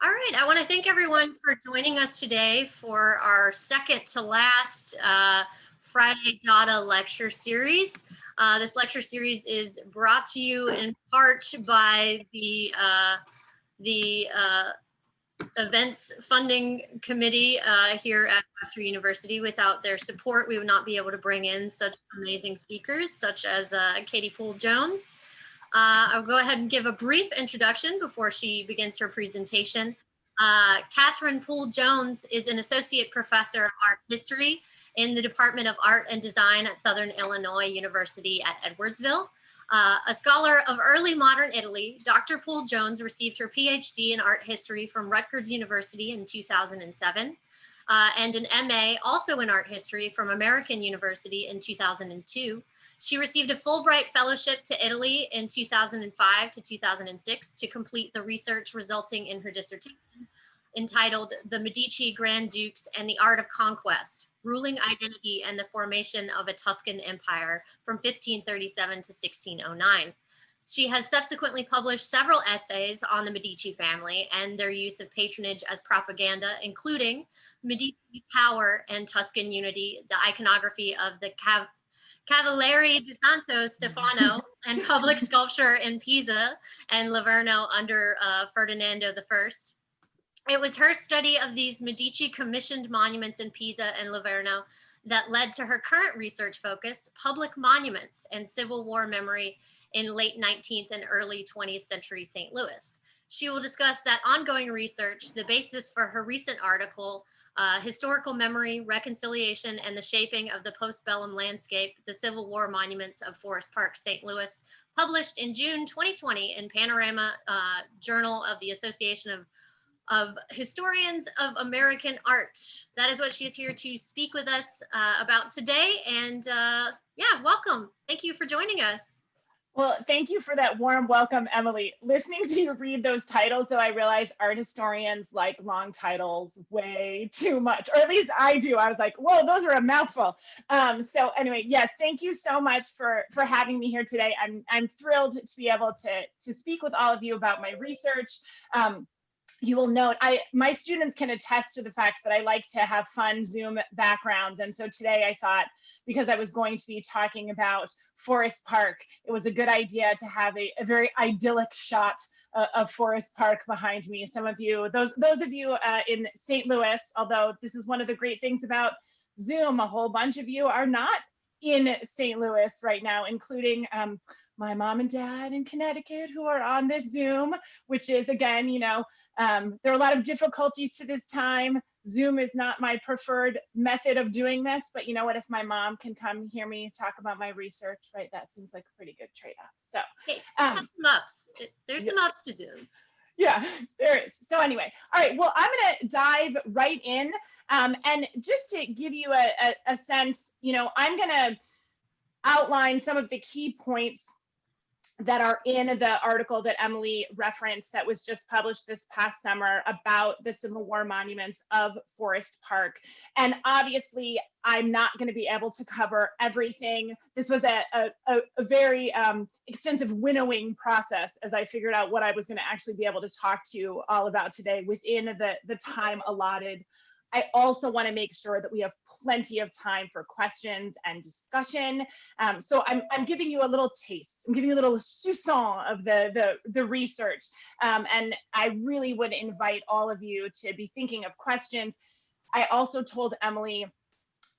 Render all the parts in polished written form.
All right, I want to thank everyone for joining us today for our second to last Friday DADAH lecture series. This lecture series is brought to you in part by the Events Funding Committee here at Webster University. Without their support, we would not be able to bring in such amazing speakers, such as Katie Poole-Jones. I'll go ahead and give a brief introduction before she begins her presentation. Katherine Poole-Jones is an associate professor of art history in the Department of Art and Design at Southern Illinois University at Edwardsville. A scholar of early modern Italy, Dr. Poole-Jones received her Ph.D. in art history from Rutgers University in 2007. And an MA also in art history from American University in 2002. She received a Fulbright Fellowship to Italy in 2005 to 2006 to complete the research resulting in her dissertation entitled The Medici Grand Dukes and the Art of Conquest, Ruling Identity and the Formation of a Tuscan Empire from 1537 to 1609. She has subsequently published several essays on the Medici family and their use of patronage as propaganda, including Medici Power and Tuscan Unity, the iconography of the Cavaliere di Santo Stefano, and public sculpture in Pisa and Livorno under Ferdinando I. It was her study of these Medici commissioned monuments in Pisa and Livorno that led to her current research focus, public monuments and Civil War memory in late 19th and early 20th century St. Louis. She will discuss that ongoing research, the basis for her recent article, Historical Memory, Reconciliation, and the Shaping of the Postbellum Landscape, the Civil War Monuments of Forest Park, St. Louis, published in June 2020 in Panorama Journal of the Association of Historians of American Art. That is what she is here to speak with us about today. And yeah, welcome. Thank you for joining us. Well, thank you for that warm welcome, Emily. Listening to you read those titles, though, I realize art historians like long titles way too much, or at least I do. I was like, whoa, those are a mouthful. So anyway, yes, thank you so much for having me here today. I'm thrilled to be able to speak with all of you about my research. You will note, my students can attest to the fact that I like to have fun Zoom backgrounds. And so today I thought, because I was going to be talking about Forest Park, it was a good idea to have a very idyllic shot of Forest Park behind me. Some of you, those of you in St. Louis, although this is one of the great things about Zoom, a whole bunch of you are not in St. Louis right now, including my mom and dad in Connecticut who are on this Zoom, which is, again, you know, there are a lot of difficulties to this time. Zoom is not my preferred method of doing this, but you know what, if my mom can come hear me talk about my research, right, that seems like a pretty good trade-off. So hey, some ups. There's some ups to Zoom. Yeah, there is. So anyway, all right, well, I'm going to dive right in. And just to give you a sense, you know, I'm going to outline some of the key points that are in the article that Emily referenced that was just published this past summer about the Civil War monuments of Forest Park. And obviously, I'm not going to be able to cover everything. This was a very extensive winnowing process as I figured out what I was going to actually be able to talk to you all about today within the time allotted. I also want to make sure that we have plenty of time for questions and discussion. So I'm giving you a little taste. I'm giving you a little soupçon of the research. And I really would invite all of you to be thinking of questions. I also told Emily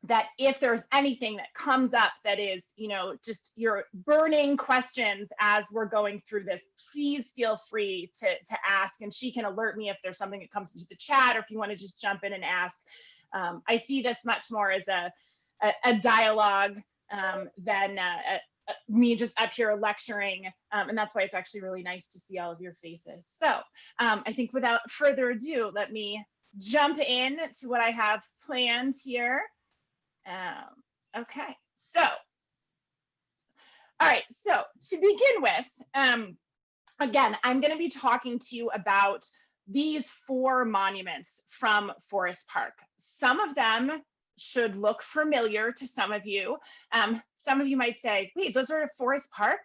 that if there's anything that comes up that is, you know, just your burning questions as we're going through this, please feel free to ask, and she can alert me if there's something that comes into the chat, or if you want to just jump in and ask. I see this much more as a dialogue than me just up here lecturing, and that's why it's actually really nice to see all of your faces. So I think without further ado, let me jump in to what I have planned here. Okay, so, all right, so to begin with, again, I'm going to be talking to you about these 4 monuments from Forest Park. Some of them should look familiar to some of you. Some of you might say, wait, those are Forest Park?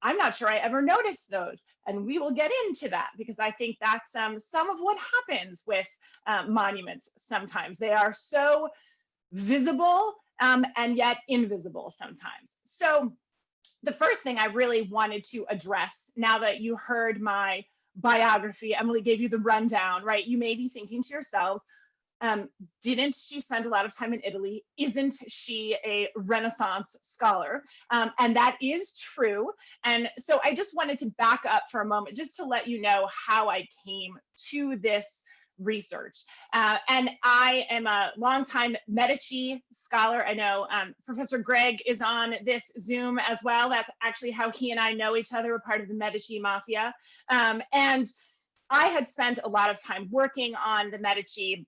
I'm not sure I ever noticed those. And we will get into that because I think that's some of what happens with monuments sometimes. They are so visible and yet invisible sometimes. So the first thing I really wanted to address, now that you heard my biography, Emily gave you the rundown, right? You may be thinking to yourselves, didn't she spend a lot of time in Italy? Isn't she a Renaissance scholar? And that is true. And so I just wanted to back up for a moment just to let you know how I came to this research. And I am a longtime Medici scholar. I know Professor Greg is on this Zoom as well. That's actually how he and I know each other. We're part of the Medici Mafia. And I had spent a lot of time working on the Medici.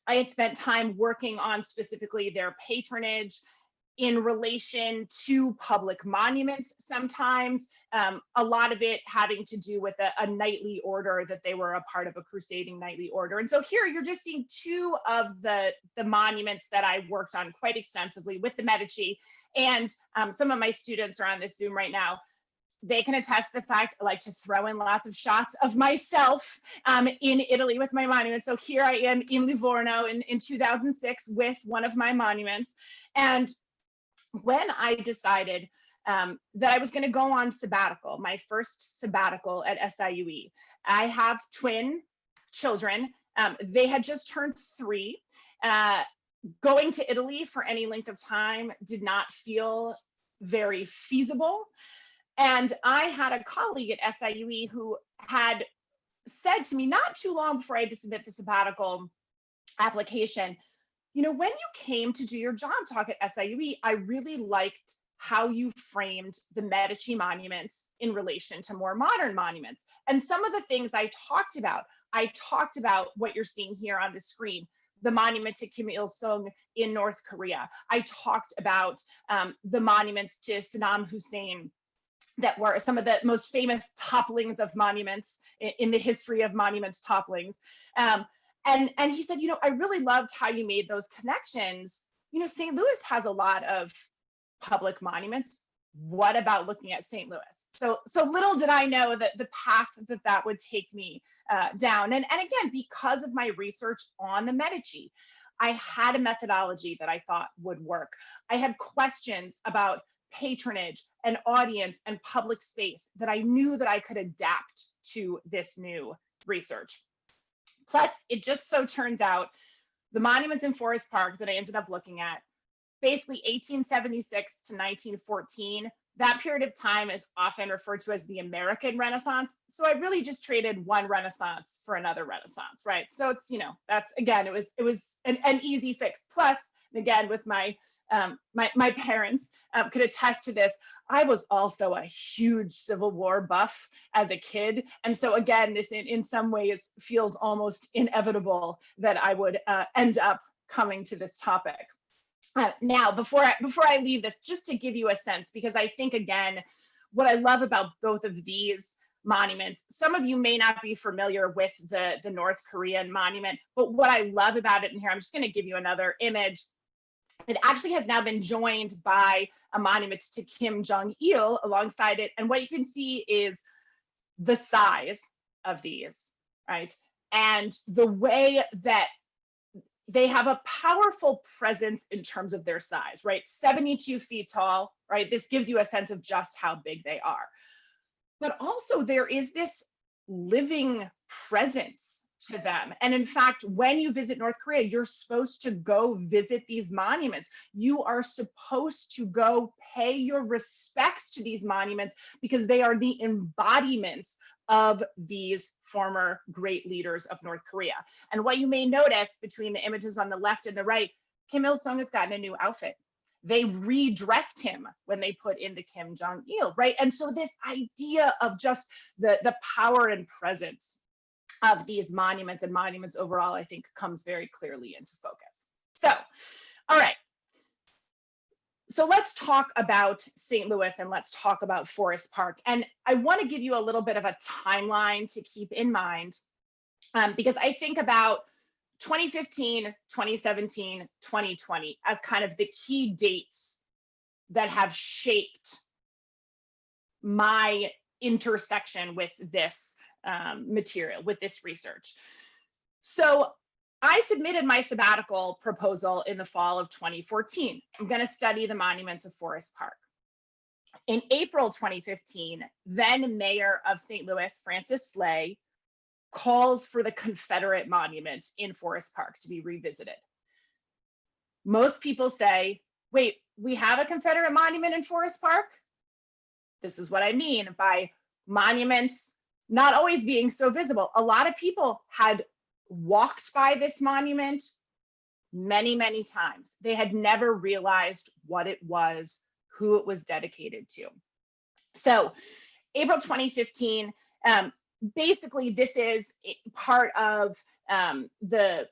I had spent time working on specifically their patronage in relation to public monuments sometimes, a lot of it having to do with a knightly order, that they were a part of a crusading knightly order. And so here you're just seeing two of the monuments that I worked on quite extensively with the Medici. And some of my students are on this Zoom right now. They can attest to the fact I like to throw in lots of shots of myself in Italy with my monuments. So here I am in Livorno in 2006 with one of my monuments. And when I decided that I was going to go on sabbatical, my first sabbatical at SIUE, I have twin children. They had just turned 3. Going to Italy for any length of time did not feel very feasible. And I had a colleague at SIUE who had said to me not too long before I had to submit the sabbatical application, you know, when you came to do your job talk at SIUE, I really liked how you framed the Medici monuments in relation to more modern monuments. And some of the things I talked about what you're seeing here on the screen, the monument to Kim Il-sung in North Korea. I talked about the monuments to Saddam Hussein that were some of the most famous topplings of monuments in the history of monuments topplings. And he said, you know, I really loved how you made those connections. You know, St. Louis has a lot of public monuments. What about looking at St. Louis? So little did I know that the path that would take me down. And again, because of my research on the Medici, I had a methodology that I thought would work. I had questions about patronage and audience and public space that I knew that I could adapt to this new research. Plus, it just so turns out the monuments in Forest Park that I ended up looking at, basically 1876 to 1914, that period of time is often referred to as the American Renaissance. So I really just traded one Renaissance for another Renaissance, right? So it's, you know, that's, again, it was an easy fix. Plus, again, with my parents could attest to this. I was also a huge Civil War buff as a kid. And so again, this in some ways feels almost inevitable that I would end up coming to this topic. Now, before I leave this, just to give you a sense, because I think, again, what I love about both of these monuments, some of you may not be familiar with the North Korean monument, but what I love about it in here, I'm just going to give you another image. It actually has now been joined by a monument to Kim Jong-il alongside it. And what you can see is the size of these, right? And the way that they have a powerful presence in terms of their size, right? 72 feet tall, right? This gives you a sense of just how big they are. But also there is this living presence to them. And in fact, when you visit North Korea, you're supposed to go visit these monuments. You are supposed to go pay your respects to these monuments because they are the embodiments of these former great leaders of North Korea. And what you may notice between the images on the left and the right, Kim Il-sung has gotten a new outfit. They redressed him when they put in the Kim Jong-il, right? And so this idea of just the power and presence of these monuments and monuments overall, I think comes very clearly into focus. So, all right. So let's talk about St. Louis and let's talk about Forest Park. And I want to give you a little bit of a timeline to keep in mind because I think about 2015, 2017, 2020 as kind of the key dates that have shaped my intersection with this material, with this research. So I submitted my sabbatical proposal in the fall of 2014. I'm going to study the monuments of Forest Park. In April 2015, then Mayor of St. Louis, Francis Slay, calls for the Confederate monument in Forest Park to be revisited. Most people say, wait, we have a Confederate monument in Forest Park? This is what I mean by monuments not always being so visible. A lot of people had walked by this monument many, many times. They had never realized what it was, who it was dedicated to. So April 2015, basically this is part of the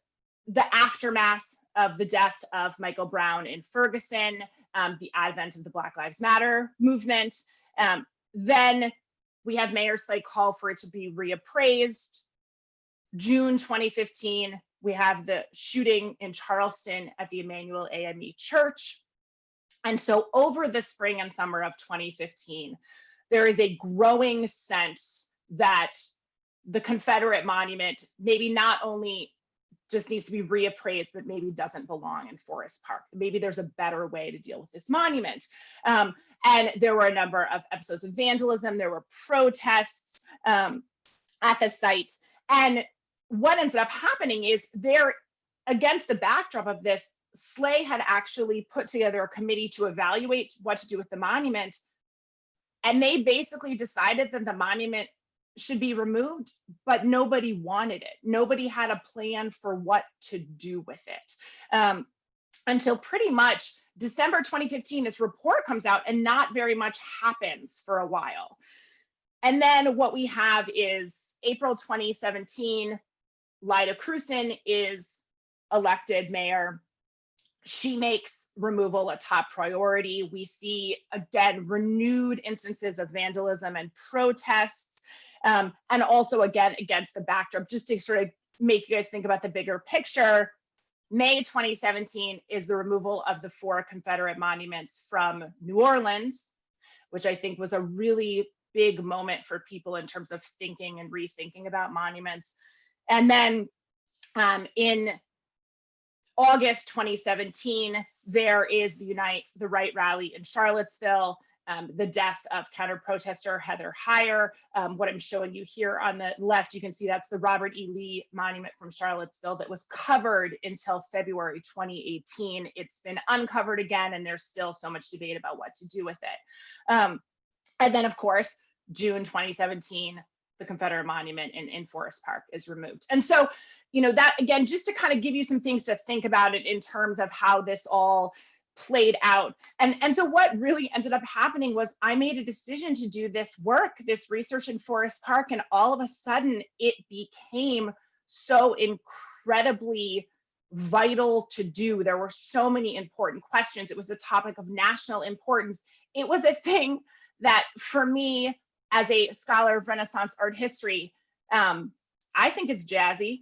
aftermath of the death of Michael Brown in Ferguson, the advent of the Black Lives Matter movement. Then we have Mayor Slay call for it to be reappraised. June 2015, we have the shooting in Charleston at the Emmanuel AME Church. And so over the spring and summer of 2015, there is a growing sense that the Confederate monument maybe not only just needs to be reappraised, but maybe doesn't belong in Forest Park. Maybe there's a better way to deal with this monument. And there were a number of episodes of vandalism. There were protests at the site. And what ends up happening is there, against the backdrop of this, Slay had actually put together a committee to evaluate what to do with the monument. And they basically decided that the monument should be removed, but nobody wanted it. Nobody had a plan for what to do with it. Until pretty much December 2015, this report comes out and not very much happens for a while. And then what we have is April 2017, Lyda Krewson is elected mayor. She makes removal a top priority. We see, again, renewed instances of vandalism and protests. And also, again, against the backdrop, just to sort of make you guys think about the bigger picture, May 2017 is the removal of the 4 Confederate monuments from New Orleans, which I think was a really big moment for people in terms of thinking and rethinking about monuments. And then in August 2017, there is the Right rally in Charlottesville, the death of counter-protester Heather Heyer. What I'm showing you here on the left, you can see that's the Robert E. Lee monument from Charlottesville that was covered until February 2018. It's been uncovered again, and there's still so much debate about what to do with it. And then, of course, June 2017, the Confederate monument in Forest Park is removed. And so, you know, that again, just to kind of give you some things to think about it in terms of how this all played out. And so what really ended up happening was I made a decision to do this work, this research in Forest Park, and all of a sudden it became so incredibly vital to do. There were so many important questions. It was a topic of national importance. It was a thing that for me, as a scholar of Renaissance art history, I think it's jazzy.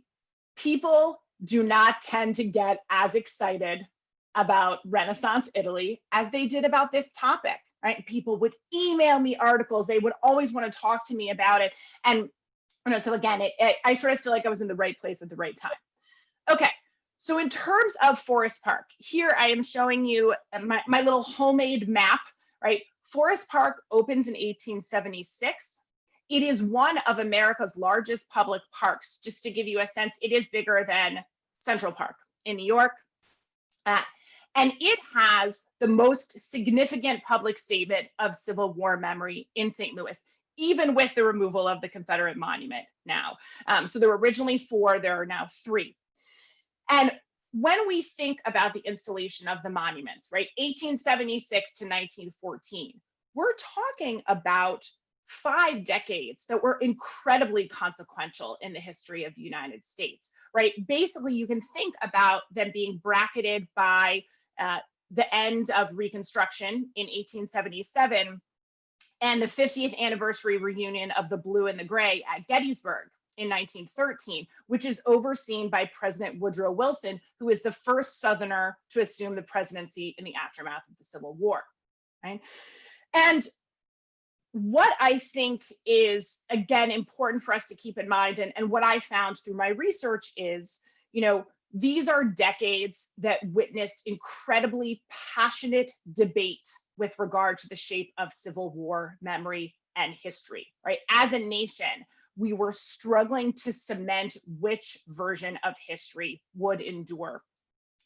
People do not tend to get as excited about Renaissance Italy as they did about this topic, right? People would email me articles. They would always want to talk to me about it. And you know, so again, I sort of feel like I was in the right place at the right time. Okay, so in terms of Forest Park, here I am showing you my little homemade map, right? Forest Park opens in 1876. It is one of America's largest public parks. Just to give you a sense, it is bigger than Central Park in New York. And it has the most significant public statement of Civil War memory in St. Louis, even with the removal of the Confederate monument now. So there were originally 4, there are now 3. And when we think about the installation of the monuments, right, 1876 to 1914, we're talking about 5 decades that were incredibly consequential in the history of the United States, right? Basically, you can think about them being bracketed by the end of Reconstruction in 1877 and the 50th anniversary reunion of the blue and the gray at Gettysburg in 1913, which is overseen by President Woodrow Wilson, who is the first Southerner to assume the presidency in the aftermath of the Civil War, right? And what I think is, again, important for us to keep in mind, and what I found through my research is, these are decades that witnessed incredibly passionate debate with regard to the shape of Civil War memory and history, right? As a nation, we were struggling to cement which version of history would endure.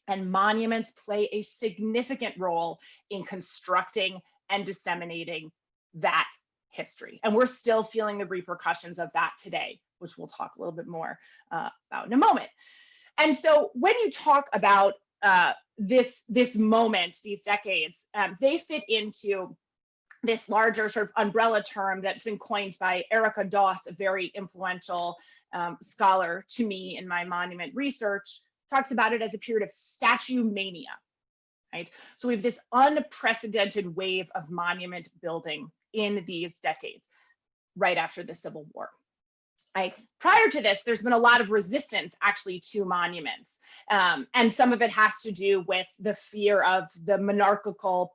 And monuments play a significant role in constructing and disseminating that history. And we're still feeling the repercussions of that today, which we'll talk a little bit more about in a moment. And so when you talk about this moment, these decades, they fit into this larger sort of umbrella term that's been coined by Erica Doss, a very influential scholar to me in my monument research, talks about it as a period of statue mania, right? So we have this unprecedented wave of monument building in these decades, right after the Civil War. Prior to this, there's been a lot of resistance actually to monuments. And some of it has to do with the fear of the monarchical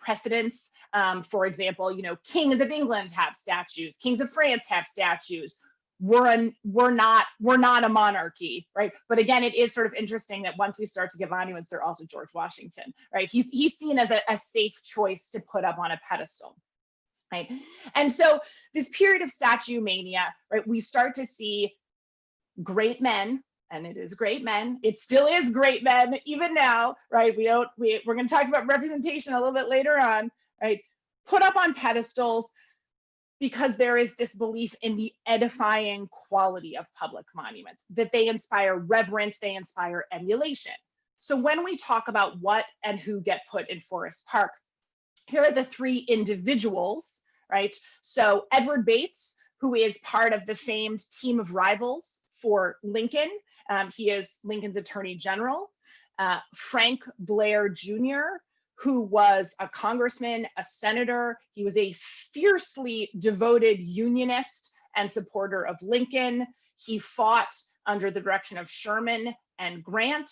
precedents. For example, kings of England have statues, kings of France have statues. We're not a monarchy, right? But again, it is sort of interesting that once we start to get monuments, they're also George Washington, right? He's seen as a safe choice to put up on a pedestal. Right. And so this period of statue mania, right, we start to see great men, and it is great men. It still is great men even now, right? We're going to talk about representation a little bit later on, right? Put up on pedestals because there is this belief in the edifying quality of public monuments, that they inspire reverence, they inspire emulation. So when we talk about what and who get put in Forest Park, here are the three individuals, right? So Edward Bates, who is part of the famed team of rivals for Lincoln. He is Lincoln's Attorney General. Frank Blair Jr., who was a congressman, a senator. He was a fiercely devoted Unionist and supporter of Lincoln. He fought under the direction of Sherman and Grant.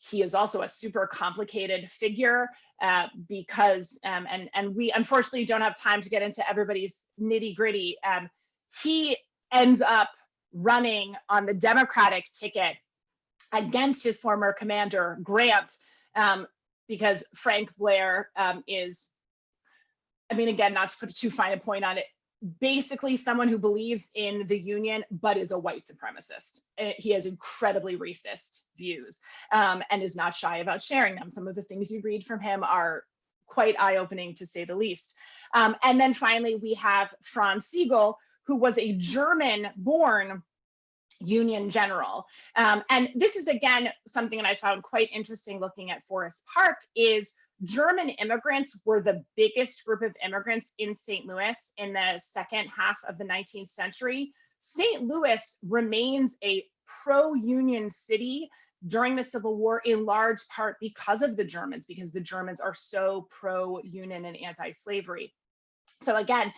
He is also a super complicated figure because, and we unfortunately don't have time to get into everybody's nitty gritty. He ends up running on the Democratic ticket against his former commander, Grant, because Frank Blair is, again, not to put too fine a point on it, basically someone who believes in the Union, but is a white supremacist. He has incredibly racist views and is not shy about sharing them. Some of the things you read from him are quite eye-opening, to say the least. And then finally, we have Franz Sigel, who was a German-born Union general. And this is, again, something that I found quite interesting looking at Forest Park is German immigrants were the biggest group of immigrants in St. Louis in the second half of the 19th century. St. Louis remains a pro-Union city during the Civil War in large part because of the Germans, because the Germans are so pro-Union and anti-slavery. So again,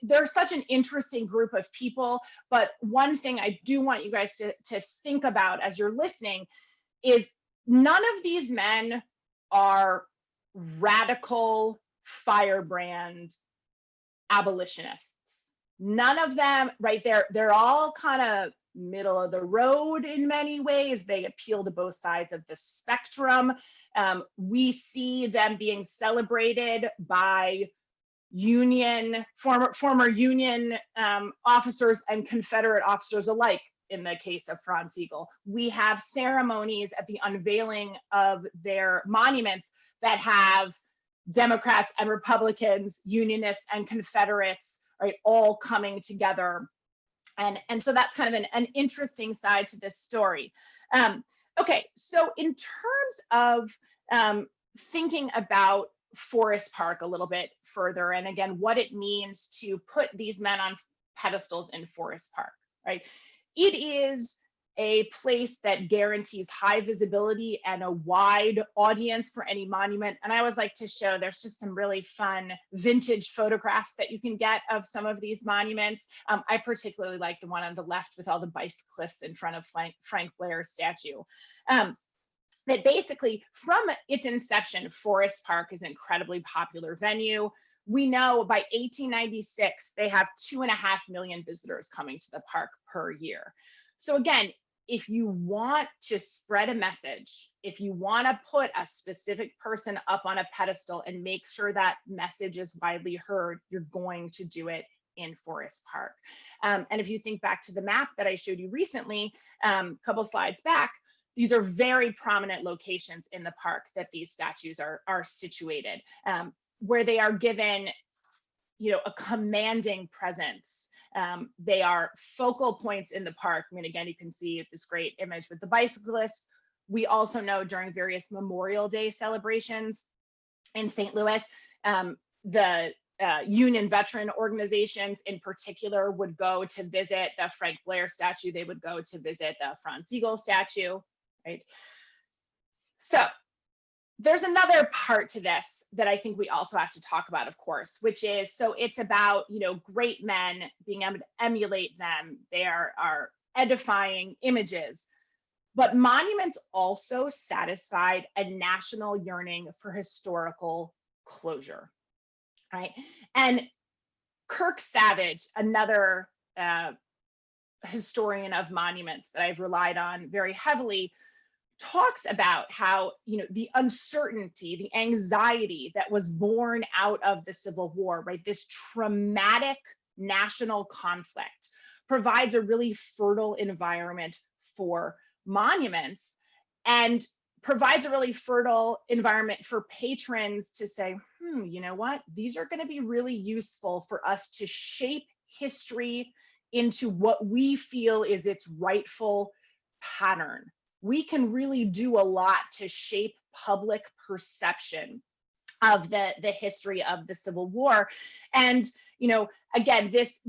they're such an interesting group of people, but one thing I do want you guys to think about as you're listening is none of these men are radical firebrand abolitionists. None of them, right? They're all kind of middle of the road in many ways. They appeal to both sides of the spectrum. We see them being celebrated by former Union officers and Confederate officers alike. In the case of Franz Sigel, we have ceremonies at the unveiling of their monuments that have Democrats and Republicans, Unionists and Confederates, right, all coming together. And so that's kind of an interesting side to this story. Okay, so in terms of thinking about Forest Park a little bit further, and again, what it means to put these men on pedestals in Forest Park, right? It is a place that guarantees high visibility and a wide audience for any monument. And I always like to show, there's just some really fun vintage photographs that you can get of some of these monuments. I particularly like the one on the left with all the bicyclists in front of Frank Blair's statue. that basically from its inception, Forest Park is an incredibly popular venue. We know by 1896, they have 2.5 million visitors coming to the park per year. So again, if you want to spread a message, if you want to put a specific person up on a pedestal and make sure that message is widely heard, you're going to do it in Forest Park. And if you think back to the map that I showed you recently, a couple slides back, these are very prominent locations in the park that these statues are situated, where they are given, you know, a commanding presence. They are focal points in the park. I mean, again, you can see this great image with the bicyclists. We also know during various Memorial Day celebrations in St. Louis, the Union veteran organizations in particular would go to visit the Frank Blair statue. They would go to visit the Franz Sigel statue, right? So there's another part to this that I think we also have to talk about, of course, which is, so it's about, you know, great men, being able to emulate them. They are edifying images, but monuments also satisfied a national yearning for historical closure, right? And Kirk Savage, another historian of monuments that I've relied on very heavily, talks about how, you know, the uncertainty, the anxiety that was born out of the Civil War, right? This traumatic national conflict provides a really fertile environment for monuments and provides a really fertile environment for patrons to say, you know what, these are going to be really useful for us to shape history into what we feel is its rightful pattern. We can really do a lot to shape public perception of the history of the Civil War. And, you know, again, this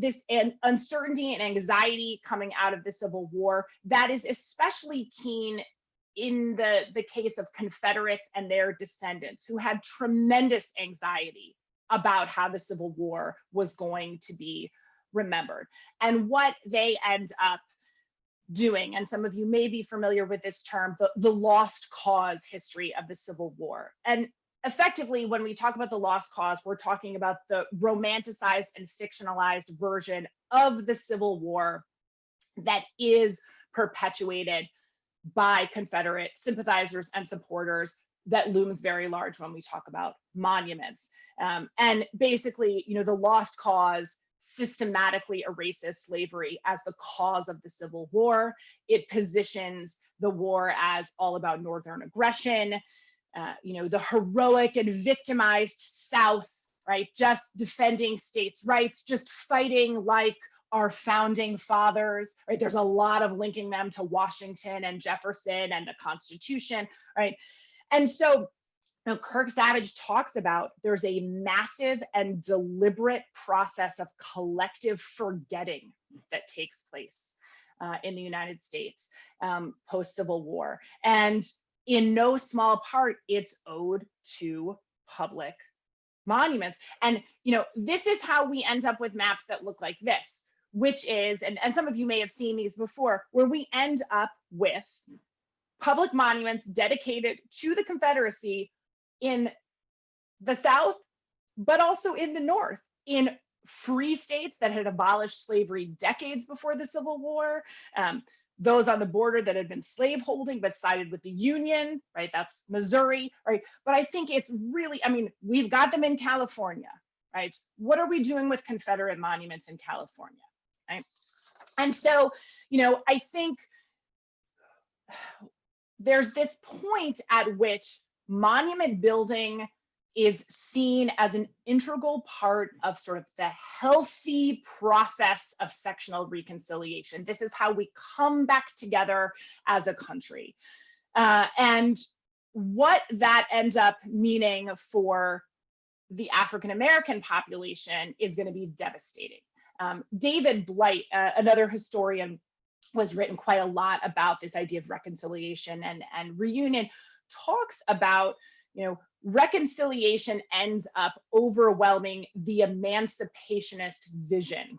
uncertainty and anxiety coming out of the Civil War, that is especially keen in the case of Confederates and their descendants, who had tremendous anxiety about how the Civil War was going to be remembered. And what they end up doing, and some of you may be familiar with this term, the lost cause history of the Civil War. And effectively, when we talk about the lost cause, we're talking about the romanticized and fictionalized version of the Civil War that is perpetuated by Confederate sympathizers and supporters, that looms very large when we talk about monuments. And basically, you know, the lost cause systematically erases slavery as the cause of the Civil War. It positions the war as all about Northern aggression, you know, the heroic and victimized South, right? Just defending states' rights, just fighting like our founding fathers, right? There's a lot of linking them to Washington and Jefferson and the Constitution, right? And so, you know, Kirk Savage talks about there's a massive and deliberate process of collective forgetting that takes place in the United States post-Civil War. And in no small part, it's owed to public monuments. And, you know, this is how we end up with maps that look like this, which is, and some of you may have seen these before, where we end up with public monuments dedicated to the Confederacy in the South, but also in the North, in free states that had abolished slavery decades before the Civil War, those on the border that had been slaveholding but sided with the Union, right? That's Missouri, right? But I think it's really, I mean, we've got them in California, right? What are we doing with Confederate monuments in California, right? And so, you know, I think there's this point at which monument building is seen as an integral part of sort of the healthy process of sectional reconciliation. This is how we come back together as a country. And what that ends up meaning for the African-American population is going to be devastating. David Blight, another historian, was written quite a lot about this idea of reconciliation and reunion, talks about, you know, reconciliation ends up overwhelming the emancipationist vision.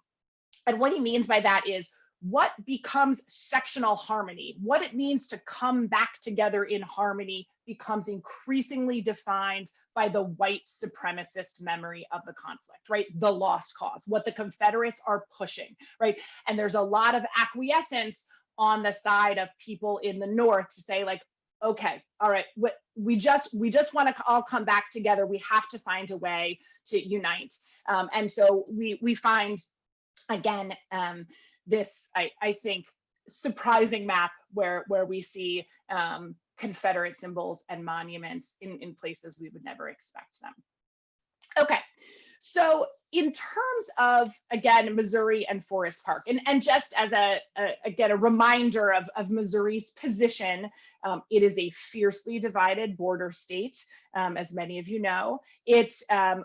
And what he means by that is what becomes sectional harmony, what it means to come back together in harmony, becomes increasingly defined by the white supremacist memory of the conflict, right? The lost cause, what the Confederates are pushing, right? And there's a lot of acquiescence on the side of people in the North to say, like, okay, all right, we just want to all come back together. We have to find a way to unite. And so we find, again, this, I think, surprising map where we see Confederate symbols and monuments in places we would never expect them. Okay, so in terms of, again, Missouri and Forest Park, and just as again, a reminder of Missouri's position, it is a fiercely divided border state, as many of you know. It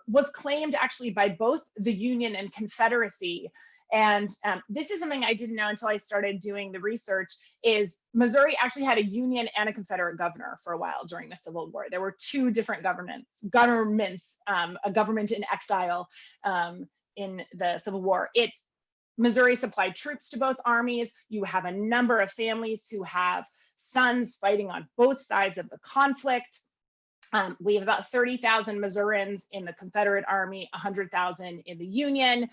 was claimed actually by both the Union and Confederacy. And this is something I didn't know until I started doing the research, is Missouri actually had a Union and a Confederate governor for a while during the Civil War. There were two different governments, a government in exile in the Civil War. Missouri supplied troops to both armies. You have a number of families who have sons fighting on both sides of the conflict. We have about 30,000 Missourians in the Confederate Army, 100,000 in the Union.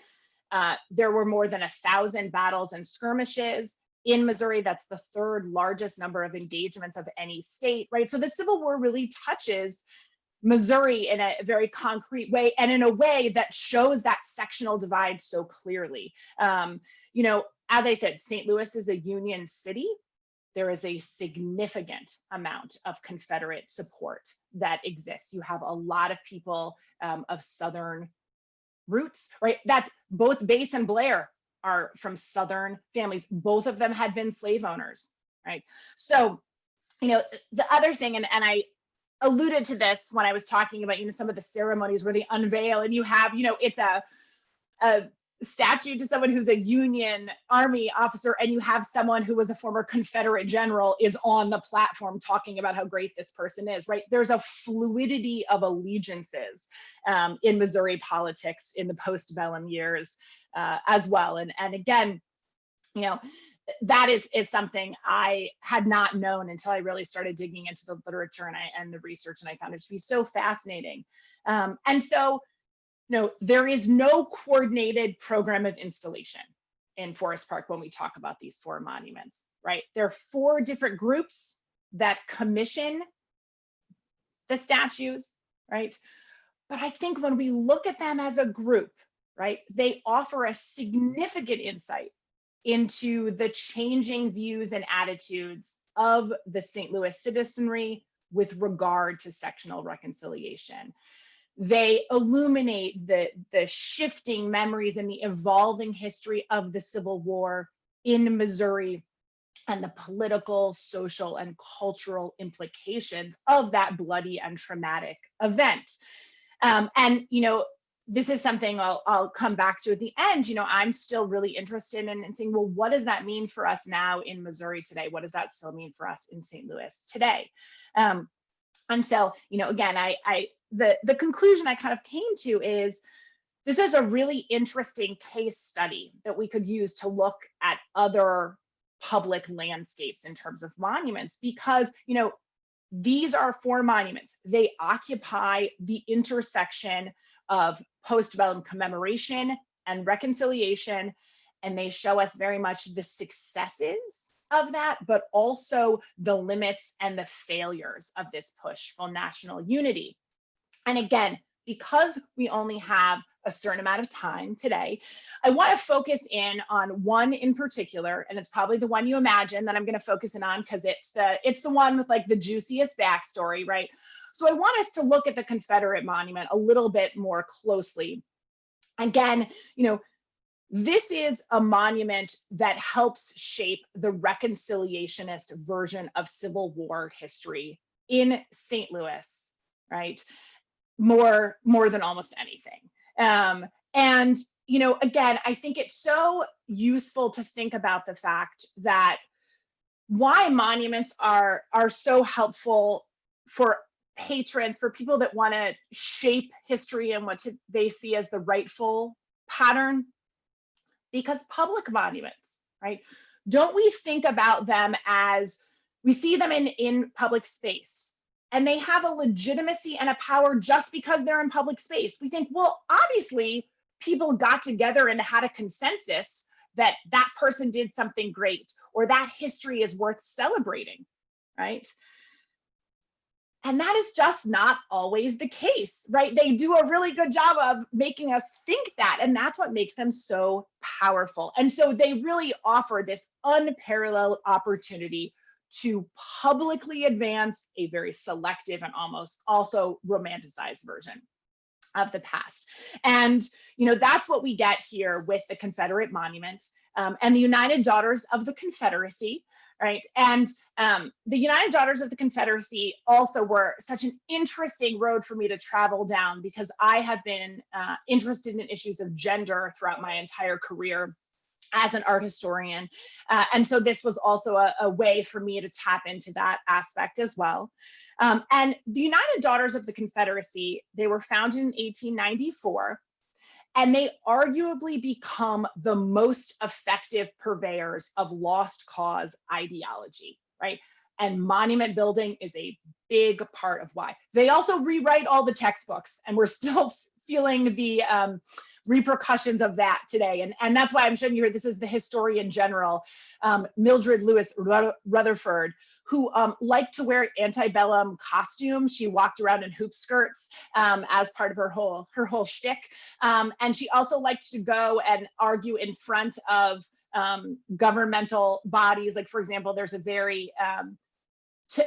There were more than 1,000 battles and skirmishes in Missouri. That's the third largest number of engagements of any state, right? So the Civil War really touches Missouri in a very concrete way, and in a way that shows that sectional divide so clearly. You know, as I said, St. Louis is a Union city. There is a significant amount of Confederate support that exists. You have a lot of people of Southern roots, right? That's both Bates and Blair are from Southern families. Both of them had been slave owners, right? So, you know, the other thing, and I alluded to this when I was talking about, you know, some of the ceremonies where they unveil, and you have, you know, it's a statue to someone who's a Union Army officer, and you have someone who was a former Confederate general is on the platform talking about how great this person is, right? There's a fluidity of allegiances in Missouri politics in the postbellum years as well. And again, you know, that is something I had not known until I really started digging into the literature and the research, and I found it to be so fascinating. And so, no, there is no coordinated program of installation in Forest Park when we talk about these four monuments, right? There are four different groups that commission the statues, right? But I think when we look at them as a group, right, they offer a significant insight into the changing views and attitudes of the St. Louis citizenry with regard to sectional reconciliation. They illuminate the shifting memories and the evolving history of the Civil War in Missouri and the political, social, and cultural implications of that bloody and traumatic event. And, you know, this is something I'll come back to at the end. You know, I'm still really interested in saying, well, what does that mean for us now in Missouri today? What does that still mean for us in St. Louis today? And so, you know, again, the conclusion I kind of came to is this is a really interesting case study that we could use to look at other public landscapes in terms of monuments, because, you know, these are four monuments. They occupy the intersection of postbellum commemoration and reconciliation, and they show us very much the successes of that, but also the limits and the failures of this push for national unity. And again, because we only have a certain amount of time today, I want to focus in on one in particular, and it's probably the one you imagine that I'm going to focus in on because it's the one with like the juiciest backstory, right? So I want us to look at the Confederate monument a little bit more closely. Again, you know, this is a monument that helps shape the reconciliationist version of Civil War history in St. Louis, right? More than almost anything. And, you know, again, I think it's so useful to think about the fact that why monuments are so helpful for patrons, for people that want to shape history and what they see as the rightful pattern, because public monuments right? Don't we think about them as, we see them in public space, and they have a legitimacy and a power just because they're in public space. We think, well, obviously people got together and had a consensus that that person did something great, or that history is worth celebrating, right? And that is just not always the case, right? They do a really good job of making us think that, and that's what makes them so powerful. And so they really offer this unparalleled opportunity to publicly advance a very selective and almost also romanticized version of the past. And that's what we get here with the Confederate monument and the United Daughters of the Confederacy, right? And the United Daughters of the Confederacy also were such an interesting road for me to travel down, because I have been interested in issues of gender throughout my entire career as an art historian. And so this was also a way for me to tap into that aspect as well. And the United Daughters of the Confederacy, they were founded in 1894, and they arguably become the most effective purveyors of lost cause ideology, right? And monument building is a big part of why. They also rewrite all the textbooks, and we're still feeling the repercussions of that today. And that's why I'm showing you here, this is the historian general, Mildred Lewis Rutherford, who liked to wear antebellum costumes. She walked around in hoop skirts as part of her whole shtick. And she also liked to go and argue in front of governmental bodies. Like, for example, there's a very,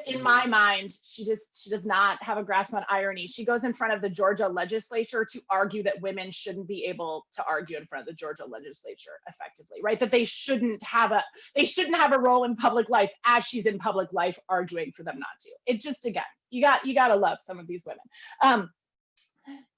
in my mind, she does not have a grasp on irony. She goes in front of the Georgia legislature to argue that women shouldn't be able to argue in front of the Georgia legislature effectively, right? That they shouldn't have a role in public life, as she's in public life arguing for them not to. It just, again, you gotta love some of these women.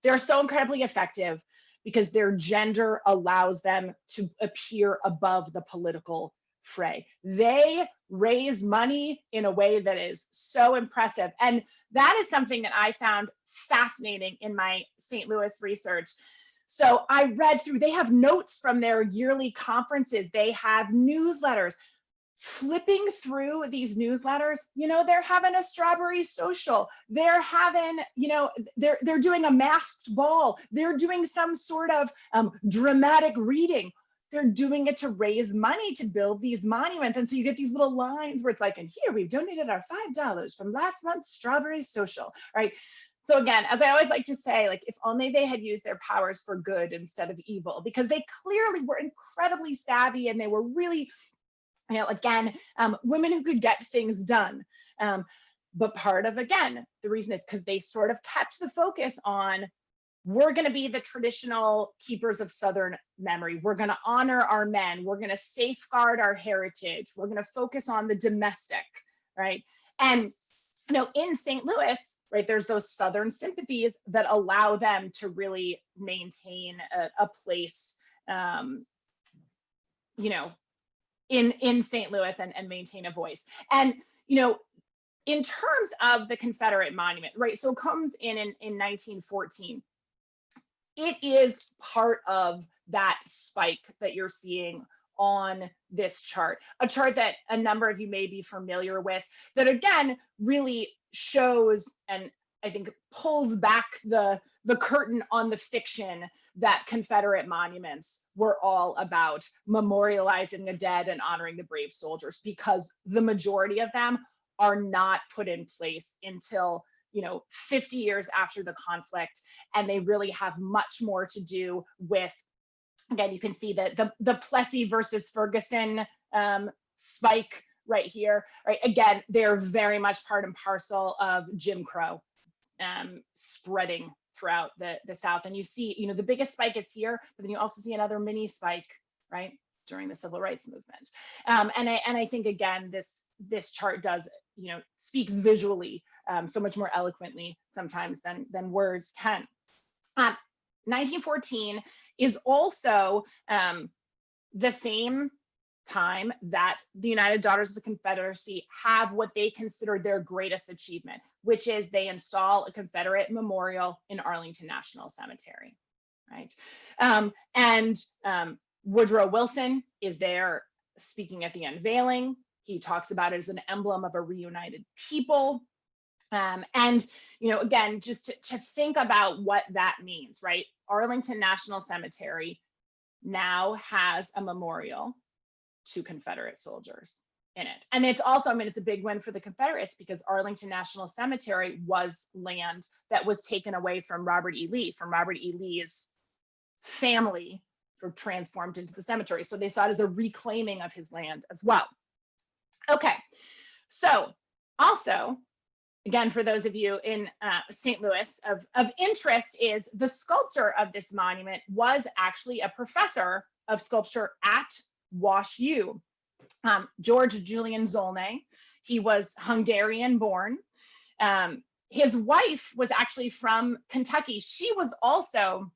They're so incredibly effective because their gender allows them to appear above the political fray. They raise money in a way that is so impressive. And that is something that I found fascinating in my St. Louis research. So I read through, they have notes from their yearly conferences, they have newsletters. Flipping through these newsletters, they're having a strawberry social, they're having, they're doing a masked ball, they're doing some sort of dramatic reading. They're doing it to raise money to build these monuments. And so you get these little lines where it's like, and here we've donated our $5 from last month's strawberry social, right? So again, as I always like to say, like, if only they had used their powers for good instead of evil, because they clearly were incredibly savvy, and they were really, again, women who could get things done. But part of, again, the reason is because they sort of kept the focus on, we're going to be the traditional keepers of Southern memory. We're going to honor our men. We're going to safeguard our heritage. We're going to focus on the domestic, right? And, in St. Louis, right, there's those Southern sympathies that allow them to really maintain a place, in St. Louis and maintain a voice. And, in terms of the Confederate monument, right, so it comes in 1914. It is part of that spike that you're seeing on this chart, a chart that a number of you may be familiar with, that again really shows and I think pulls back the curtain on the fiction that Confederate monuments were all about memorializing the dead and honoring the brave soldiers, because the majority of them are not put in place until 50 years after the conflict, and they really have much more to do with, again, you can see that the Plessy versus Ferguson spike right here, right? Again, they're very much part and parcel of Jim Crow spreading throughout the South. And you see, the biggest spike is here, but then you also see another mini spike, right, during the Civil Rights Movement. And I think, again, this chart does, speaks visually so much more eloquently sometimes than words can. 1914 is also the same time that the United Daughters of the Confederacy have what they consider their greatest achievement, which is they install a Confederate memorial in Arlington National Cemetery, right? And Woodrow Wilson is there speaking at the unveiling. He talks about it as an emblem of a reunited people. And, you know, again, just to think about what that means, right? Arlington National Cemetery now has a memorial to Confederate soldiers in it. And it's also, I mean, it's a big win for the Confederates because Arlington National Cemetery was land that was taken away from Robert E. Lee, from Robert E. Lee's family, transformed into the cemetery. So they saw it as a reclaiming of his land as well. Okay, so also, again, for those of you in St. Louis, of interest is the sculptor of this monument was actually a professor of sculpture at WashU, George Julian Zolnay. He was Hungarian born. His wife was actually from Kentucky. She was also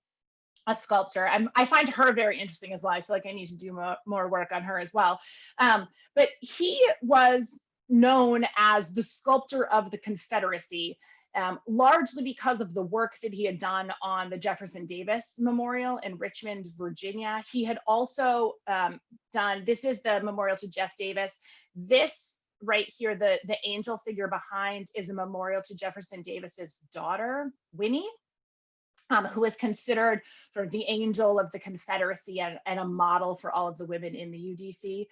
a sculptor. I find her very interesting as well. I feel like I need to do more work on her as well. But he was known as the sculptor of the Confederacy, largely because of the work that he had done on the Jefferson Davis Memorial in Richmond, Virginia. He had also done, this is the memorial to Jeff Davis. This right here, the angel figure behind is a memorial to Jefferson Davis's daughter, Winnie. Who is considered sort of the angel of the Confederacy and a model for all of the women in the UDC.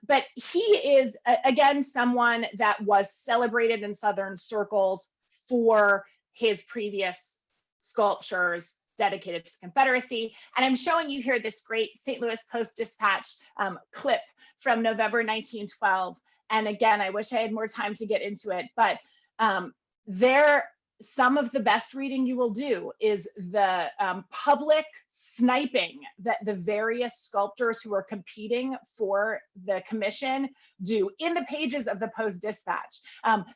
But he is, again, someone that was celebrated in Southern circles for his previous sculptures dedicated to the Confederacy. And I'm showing you here this great St. Louis Post-Dispatch clip from November 1912. And again, I wish I had more time to get into it, but some of the best reading you will do is the public sniping that the various sculptors who are competing for the commission do in the pages of the Post-Dispatch.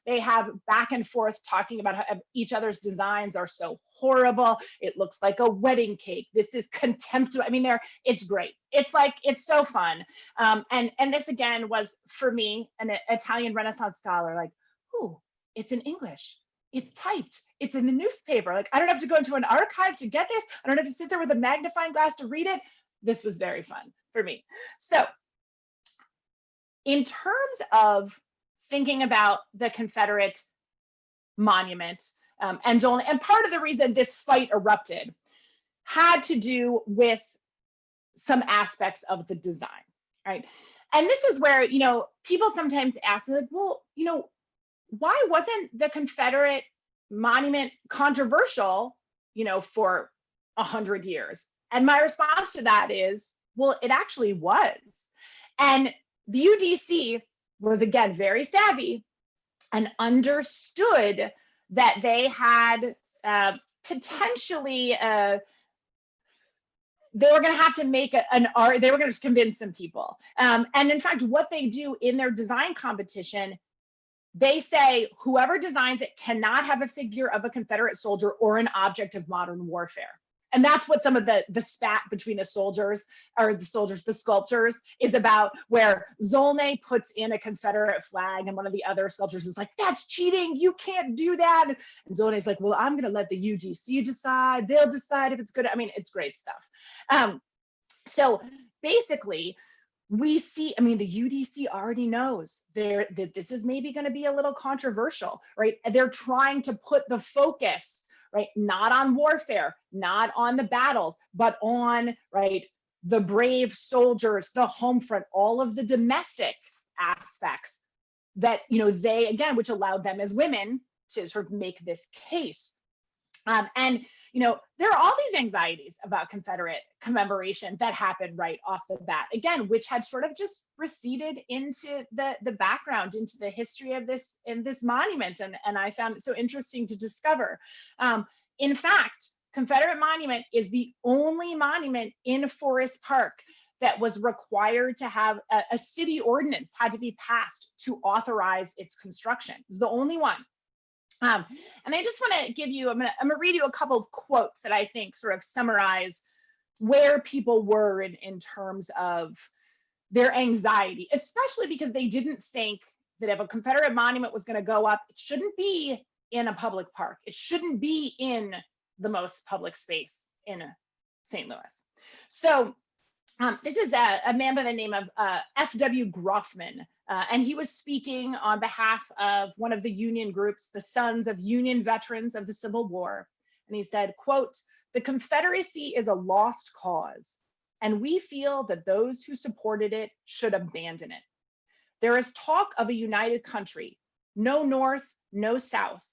They have back and forth talking about how each other's designs are so horrible. It looks like a wedding cake. This is contemptible. I mean, it's great. It's so fun. And this again was, for me, an Italian Renaissance scholar, like, ooh, it's in English. It's typed, it's in the newspaper. Like, I don't have to go into an archive to get this. I don't have to sit there with a magnifying glass to read it. This was very fun for me. So in terms of thinking about the Confederate monument, and part of the reason this fight erupted had to do with some aspects of the design, right? And this is where, you know, people sometimes ask me, like, well, you know, why wasn't the Confederate monument controversial, you know, for 100 years? And my response to that is, well, it actually was. And the UDC was, again, very savvy and understood that they had potentially, they were going to have to make an art, they were going to convince some people. And in fact, what they do in their design competition, they say whoever designs it cannot have a figure of a Confederate soldier or an object of modern warfare. And that's what some of the spat between the sculptors is about, where Zolnay puts in a Confederate flag and one of the other sculptors is like, that's cheating, you can't do that. And Zolnay's like, well, I'm gonna let the UDC decide, they'll decide if it's good. I mean, it's great stuff. So basically, we see, I mean, the UDC already knows that this is maybe going to be a little controversial, right? They're trying to put the focus, right, not on warfare, not on the battles, but on, right, the brave soldiers, the home front, all of the domestic aspects that, you know, they, again, which allowed them as women to sort of make this case. And, you know, there are all these anxieties about Confederate commemoration that happened right off the bat, again, which had sort of just receded into the background, into the history of this monument. And I found it so interesting to discover. In fact, Confederate Monument is the only monument in Forest Park that was required to have a city ordinance had to be passed to authorize its construction. It was the only one. And I just want to give you, I'm gonna read you a couple of quotes that I think sort of summarize where people were in terms of their anxiety, especially because they didn't think that if a Confederate monument was going to go up, it shouldn't be in a public park. It shouldn't be in the most public space in St. Louis. So This is a man by the name of F.W. Groffman, and he was speaking on behalf of one of the Union groups, the Sons of Union Veterans of the Civil War. And he said, quote, "The Confederacy is a lost cause, and we feel that those who supported it should abandon it. There is talk of a united country, no North, no South,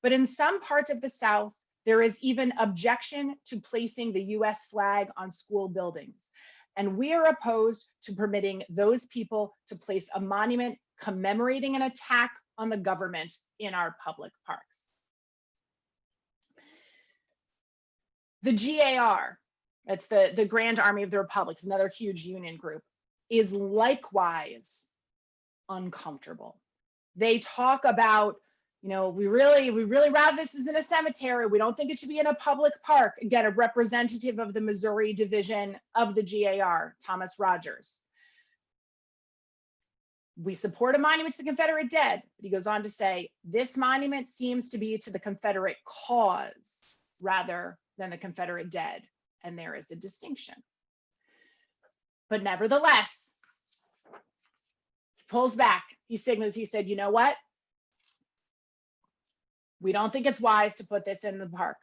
but in some parts of the South, there is even objection to placing the US flag on school buildings. And we are opposed to permitting those people to place a monument commemorating an attack on the government in our public parks." The GAR, that's the Grand Army of the Republic, is another huge Union group, is likewise uncomfortable. They talk about, you know, we really rather this is in a cemetery. We don't think it should be in a public park. Again, a representative of the Missouri division of the GAR, Thomas Rogers. We support a monument to the Confederate dead, but he goes on to say, this monument seems to be to the Confederate cause rather than the Confederate dead, and there is a distinction. But nevertheless, he pulls back, he signals, he said, you know what? We don't think it's wise to put this in the park.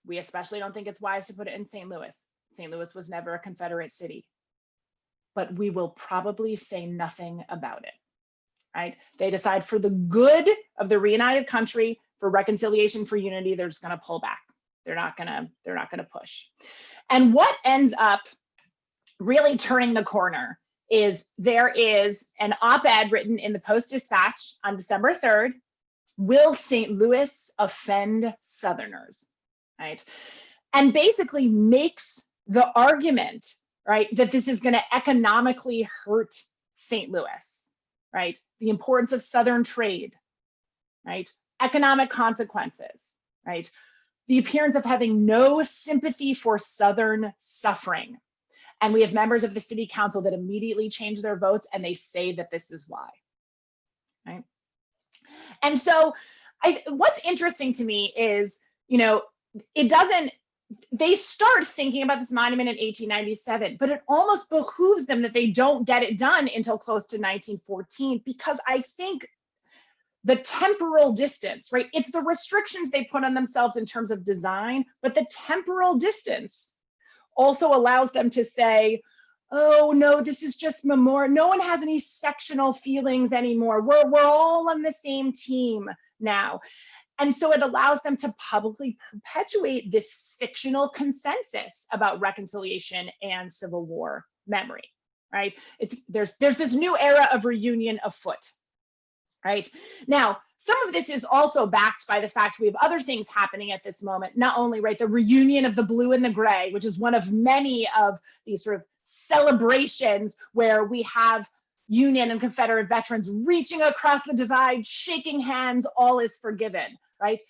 We especially don't think it's wise to put it in St. Louis. St. Louis was never a Confederate city, but we will probably say nothing about it, right? They decide for the good of the reunited country, for reconciliation, for unity, they're just gonna pull back. They're not gonna push. And what ends up really turning the corner is there is an op-ed written in the Post-Dispatch on December 3rd, "Will St. Louis offend Southerners?" Right? And basically makes the argument, right, that this is gonna economically hurt St. Louis, right? The importance of Southern trade, right? Economic consequences, right? The appearance of having no sympathy for Southern suffering. And we have members of the city council that immediately change their votes and they say that this is why, right? And so what's interesting to me is, you know, they start thinking about this monument in 1897, but it almost behooves them that they don't get it done until close to 1914, because I think the temporal distance, right? It's the restrictions they put on themselves in terms of design, but the temporal distance also allows them to say, oh no, this is just memorial. No one has any sectional feelings anymore. We're all on the same team now. And so it allows them to publicly perpetuate this fictional consensus about reconciliation and Civil War memory, right? There's this new era of reunion afoot. Right? Now, some of this is also backed by the fact we have other things happening at this moment, not only, right, the reunion of the blue and the gray, which is one of many of these sort of celebrations where we have Union and Confederate veterans reaching across the divide, shaking hands, all is forgiven, right?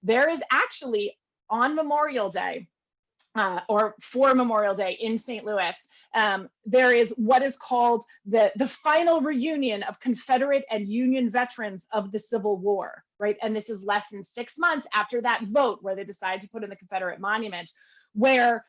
There is actually on Memorial Day, or for Memorial Day in St. Louis, there is what is called the final reunion of Confederate and Union veterans of the Civil War, right? And this is less than 6 months after that vote where they decided to put in the Confederate monument, where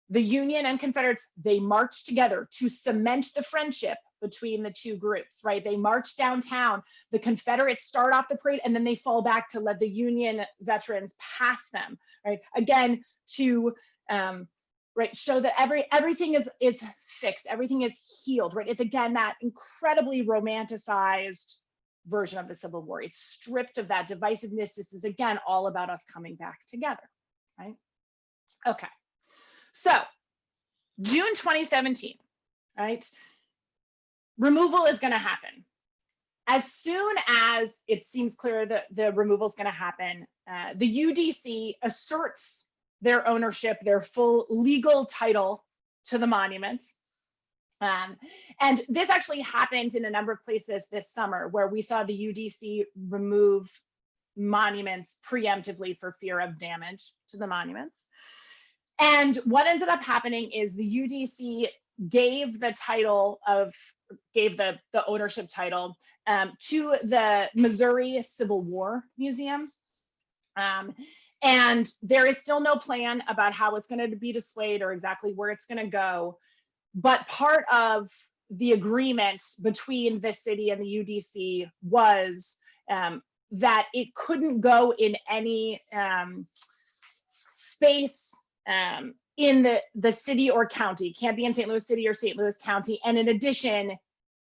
the Union and Confederates, they marched together to cement the friendship between the two groups, right? They march downtown, the Confederates start off the parade, and then they fall back to let the Union veterans pass them, right? Again, to right, show that everything is fixed, everything is healed, right? It's again that incredibly romanticized version of the Civil War. It's stripped of that divisiveness. This is again all about us coming back together, right? Okay, so June 2017, right? Removal is going to happen. As soon as it seems clear that the removal is going to happen, the UDC asserts their ownership, their full legal title to the monument. And this actually happened in a number of places this summer where we saw the UDC remove monuments preemptively for fear of damage to the monuments. And what ended up happening is the UDC gave the ownership title to the Missouri Civil War Museum. And there is still no plan about how it's going to be displayed or exactly where it's going to go. But part of the agreement between the city and the UDC was that it couldn't go in any space in the city or county. It can't be in St. Louis City or St. Louis County. And in addition,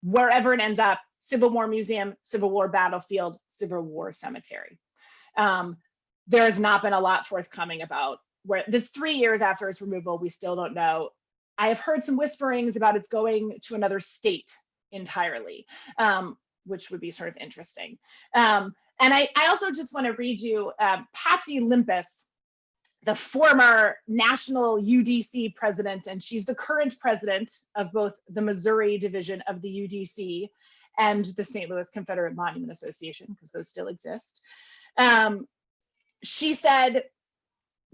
wherever it ends up, Civil War Museum, Civil War Battlefield, Civil War Cemetery. There has not been a lot forthcoming about where this 3 years after its removal, we still don't know. I have heard some whisperings about it's going to another state entirely, which would be sort of interesting. And I also just want to read you Patsy Limpus, the former national UDC president, and she's the current president of both the Missouri division of the UDC and the St. Louis Confederate Monument Association, because those still exist. She said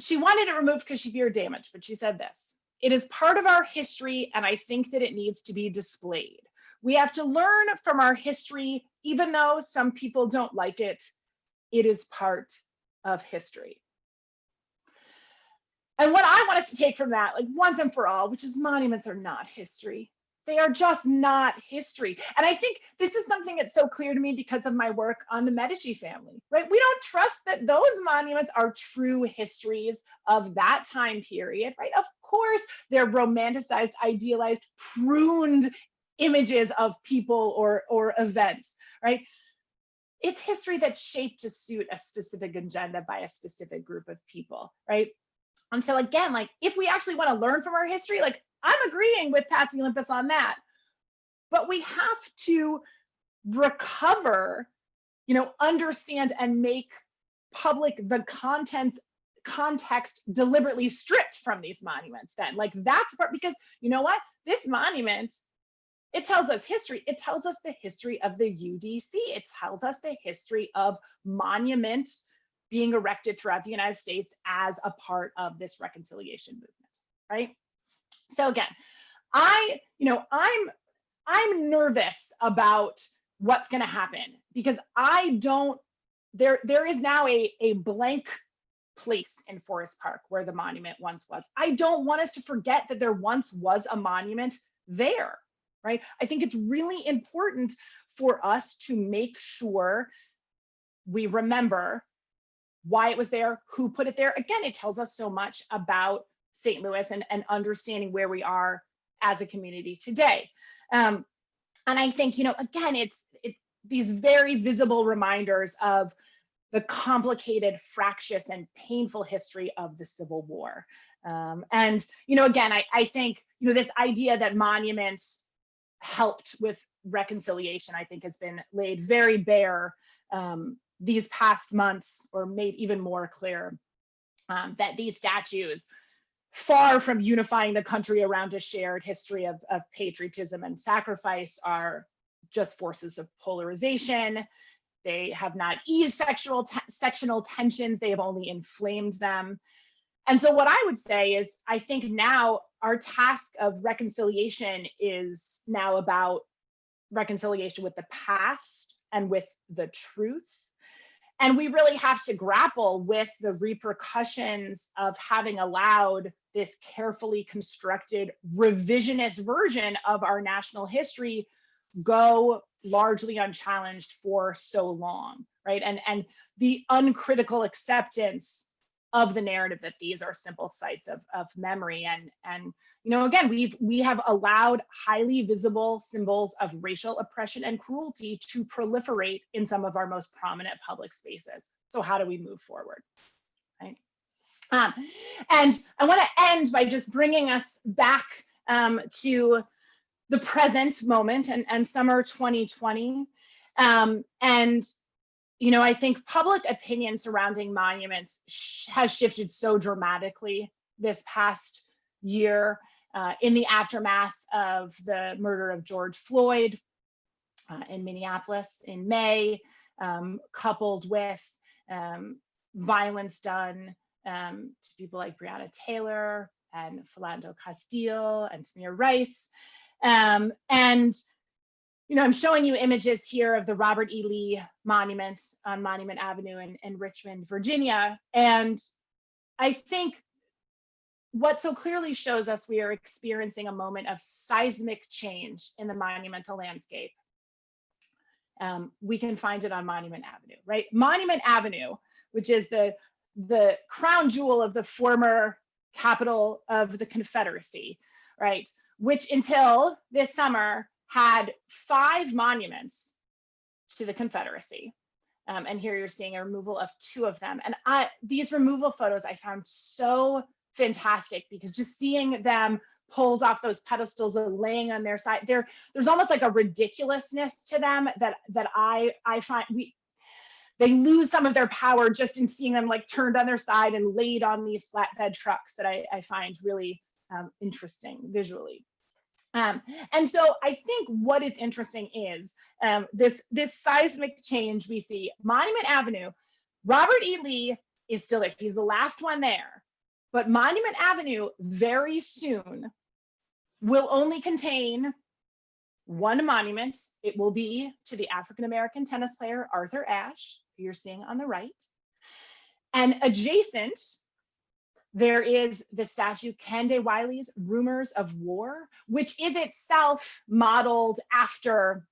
she wanted it removed because she feared damage, but she said this: "It is part of our history, and I think that it needs to be displayed. We have to learn from our history, even though some people don't like it. It is part of history." And what I want us to take from that, like once and for all, which is monuments are not history. They are just not history. And I think this is something that's so clear to me because of my work on the Medici family, right? We don't trust that those monuments are true histories of that time period, right? Of course, they're romanticized, idealized, pruned images of people or events, right? It's history that's shaped to suit a specific agenda by a specific group of people, right? And so again, like if we actually want to learn from our history, like I'm agreeing with Patsy Limpus on that, but we have to recover, understand and make public the context deliberately stripped from these monuments then. Like that's part, because you know what? This monument, it tells us history. It tells us the history of the UDC. It tells us the history of monuments being erected throughout the United States as a part of this reconciliation movement, right? So again, I'm nervous about what's going to happen because there is now a blank place in Forest Park where the monument once was. I don't want us to forget that there once was a monument there, right? I think it's really important for us to make sure we remember why it was there, who put it there. Again, it tells us so much about St. Louis and understanding where we are as a community today. And I think, again, it's these very visible reminders of the complicated, fractious, and painful history of the Civil War. And, again, I think, this idea that monuments helped with reconciliation, I think has been laid very bare these past months, or made even more clear that these statues, far from unifying the country around a shared history of patriotism and sacrifice, are just forces of polarization. They have not eased sectional tensions, they have only inflamed them. And so what I would say is, I think now our task of reconciliation is now about reconciliation with the past and with the truth. And we really have to grapple with the repercussions of having allowed this carefully constructed revisionist version of our national history go largely unchallenged for so long, right? And the uncritical acceptance of the narrative that these are simple sites of memory. And again, we have allowed highly visible symbols of racial oppression and cruelty to proliferate in some of our most prominent public spaces. So how do we move forward, right? And I want to end by just bringing us back to the present moment and summer 2020. I think public opinion surrounding monuments has shifted so dramatically this past year in the aftermath of the murder of George Floyd in Minneapolis in May, coupled with violence done to people like Breonna Taylor and Philando Castile and Tamir Rice. I'm showing you images here of the Robert E. Lee Monument on Monument Avenue in Richmond, Virginia. And I think what so clearly shows us we are experiencing a moment of seismic change in the monumental landscape. We can find it on Monument Avenue, right? Monument Avenue, which is the crown jewel of the former capital of the Confederacy, right? Which until this summer had 5 monuments to the Confederacy. And here you're seeing a removal of 2 of them. And these removal photos I found so fantastic, because just seeing them pulled off those pedestals and laying on their side, there's almost like a ridiculousness to them that I find they lose some of their power just in seeing them like turned on their side and laid on these flatbed trucks that I find really interesting visually. And so I think what is interesting is this seismic change we see. Monument Avenue, Robert E. Lee is still there. He's the last one there. But Monument Avenue very soon will only contain 1 monument. It will be to the African-American tennis player Arthur Ashe, who you're seeing on the right. And adjacent, there is the statue Kehinde Wiley's Rumors of War, which is itself modeled after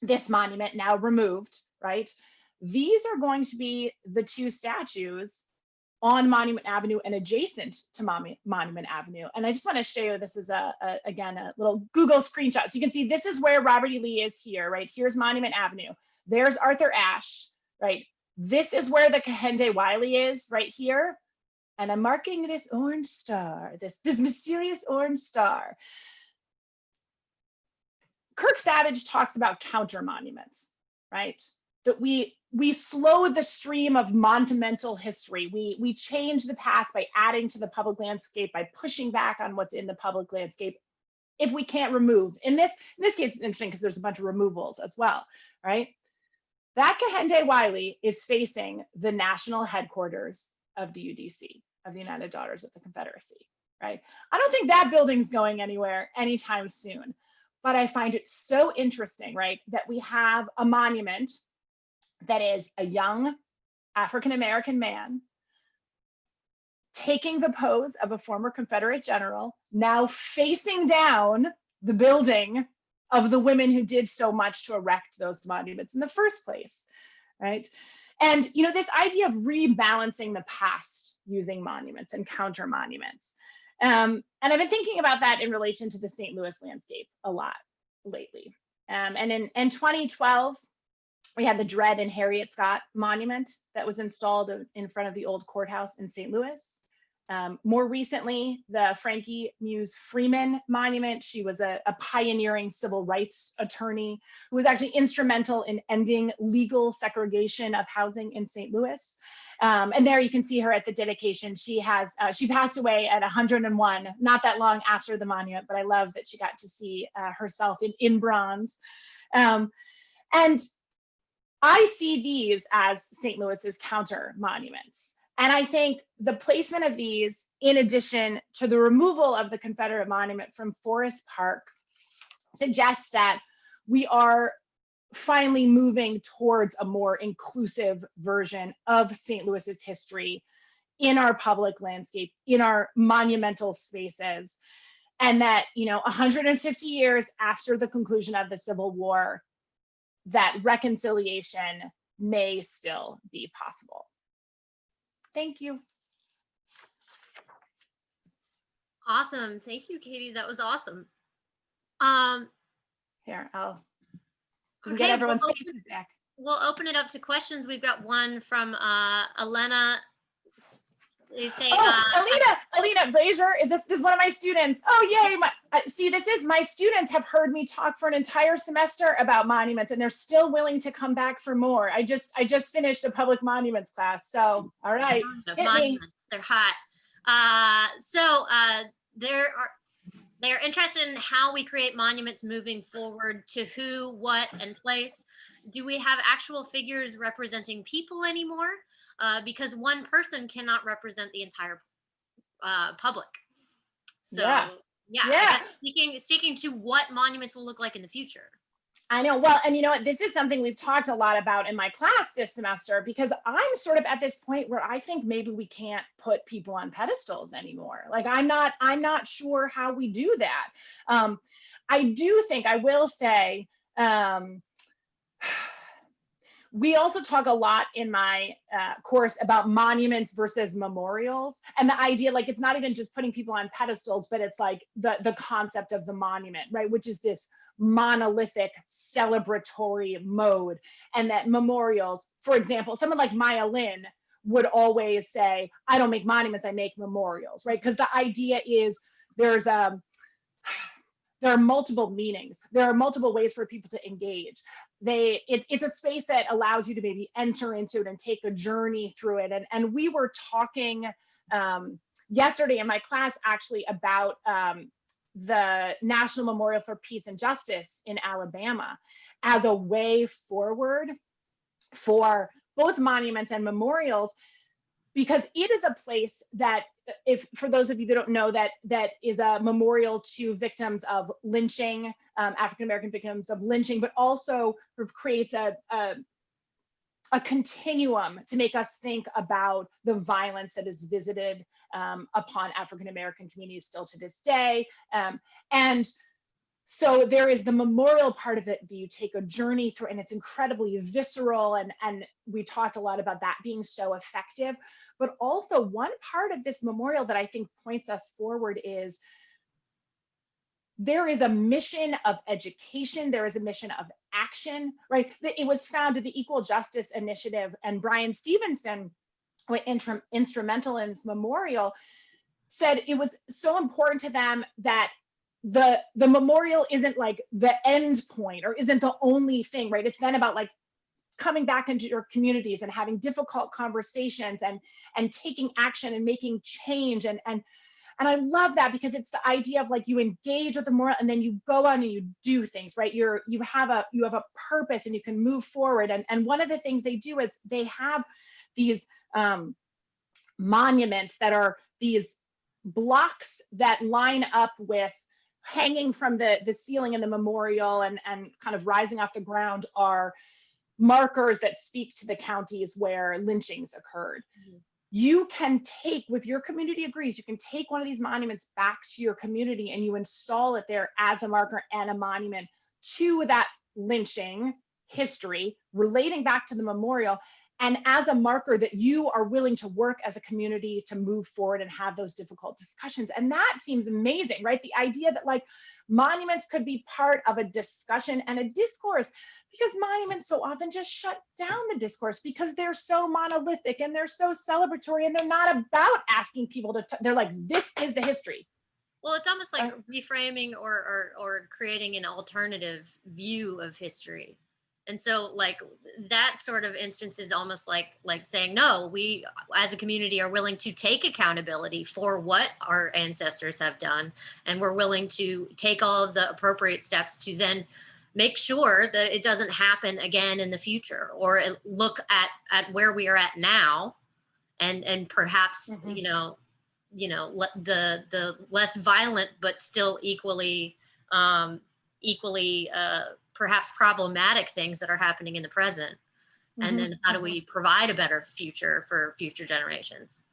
this monument, now removed, right? These are going to be the 2 statues on Monument Avenue and adjacent to Monument Avenue. And I just want to show you, this is again, a little Google screenshot. So you can see this is where Robert E. Lee is here, right? Here's Monument Avenue. There's Arthur Ashe, right? This is where the Kehinde Wiley is, right here. And I'm marking this orange star, this mysterious orange star. Kirk Savage talks about counter monuments, right? That we slow the stream of monumental history. We change the past by adding to the public landscape, by pushing back on what's in the public landscape if we can't remove. In this case, it's interesting because there's a bunch of removals as well, right? That Kehinde Wiley is facing the national headquarters of the UDC, of the United Daughters of the Confederacy, right? I don't think that building's going anywhere anytime soon, but I find it so interesting, right? That we have a monument that is a young African-American man taking the pose of a former Confederate general, now facing down the building of the women who did so much to erect those monuments in the first place, right? And you know, this idea of rebalancing the past using monuments and counter monuments. And I've been thinking about that in relation to the St. Louis landscape a lot lately. And in 2012, we had the Dred and Harriet Scott monument that was installed in front of the old courthouse in St. Louis. More recently, the Frankie Muse Freeman monument. She was a pioneering civil rights attorney who was actually instrumental in ending legal segregation of housing in St. Louis. And there you can see her at the dedication. She passed away at 101, not that long after the monument, but I love that she got to see herself in bronze. And I see these as St. Louis's counter monuments. And I think the placement of these, in addition to the removal of the Confederate monument from Forest Park, suggests that we are finally moving towards a more inclusive version of St. Louis's history in our public landscape, in our monumental spaces. And that, you know, 150 years after the conclusion of the Civil War, that reconciliation may still be possible. Thank you. Awesome. Thank you, Katie. That was awesome. Here, I'll okay, get everyone's faces back. We'll open it up to questions. We've got one from Elena. They say, Alina Brazier, is this one of my students? Oh, yay. See, this is, my students have heard me talk for an entire semester about monuments, and they're still willing to come back for more. I just finished a public monuments class. So, all right. They're hot. They're interested in how we create monuments moving forward, to who, what, and place. Do we have actual figures representing people anymore? Because one person cannot represent the entire public. So yeah. I guess speaking to what monuments will look like in the future. I know. Well, and you know what? This is something we've talked a lot about in my class this semester, because I'm sort of at this point where I think maybe we can't put people on pedestals anymore. Like, I'm not sure how we do that. I do think, I will say, we also talk a lot in my course about monuments versus memorials, and the idea, like, it's not even just putting people on pedestals, but it's like the concept of the monument, right? Which is this monolithic celebratory mode. And that memorials, for example, someone like Maya Lin would always say, I don't make monuments, I make memorials, right? Because the idea is there are multiple meanings. There are multiple ways for people to engage. It's a space that allows you to maybe enter into it and take a journey through it. And we were talking yesterday in my class actually about the National Memorial for Peace and Justice in Alabama as a way forward for both monuments and memorials, because it is a place that, if for those of you that don't know, that is a memorial to victims of lynching, African-American victims of lynching, but also sort of creates a continuum to make us think about the violence that is visited upon African-American communities still to this day. And so there is the memorial part of it that you take a journey through, and it's incredibly visceral, and we talked a lot about that being so effective. But also, one part of this memorial that I think points us forward is there is a mission of education, there is a mission of action, right? It was founded, the Equal Justice Initiative, and Brian Stevenson, instrumental in this memorial, said it was so important to them that the memorial isn't like the end point or isn't the only thing, right? It's then about like coming back into your communities and having difficult conversations and taking action and making change. And I love that, because it's the idea of like, you engage with the memorial and then you go on and you do things, right? You have a purpose and you can move forward. And one of the things they do is they have these monuments that are these blocks that line up with, hanging from the ceiling in the memorial and kind of rising off the ground are markers that speak to the counties where lynchings occurred. Mm-hmm. You can take, if your community agrees, you can take one of these monuments back to your community and you install it there as a marker and a monument to that lynching history, relating back to the memorial, and as a marker that you are willing to work as a community to move forward and have those difficult discussions. And that seems amazing, right? The idea that like monuments could be part of a discussion and a discourse, because monuments so often just shut down the discourse because they're so monolithic and they're so celebratory, and they're not about asking people to, they're like, this is the history. Well, it's almost like reframing or creating an alternative view of history. And so like that sort of instance is almost like saying, no, we as a community are willing to take accountability for what our ancestors have done. And we're willing to take all of the appropriate steps to then make sure that it doesn't happen again in the future, or look at where we are at now and perhaps, mm-hmm. The less violent, but still equally perhaps problematic things that are happening in the present. Mm-hmm. And then how do we provide a better future for future generations?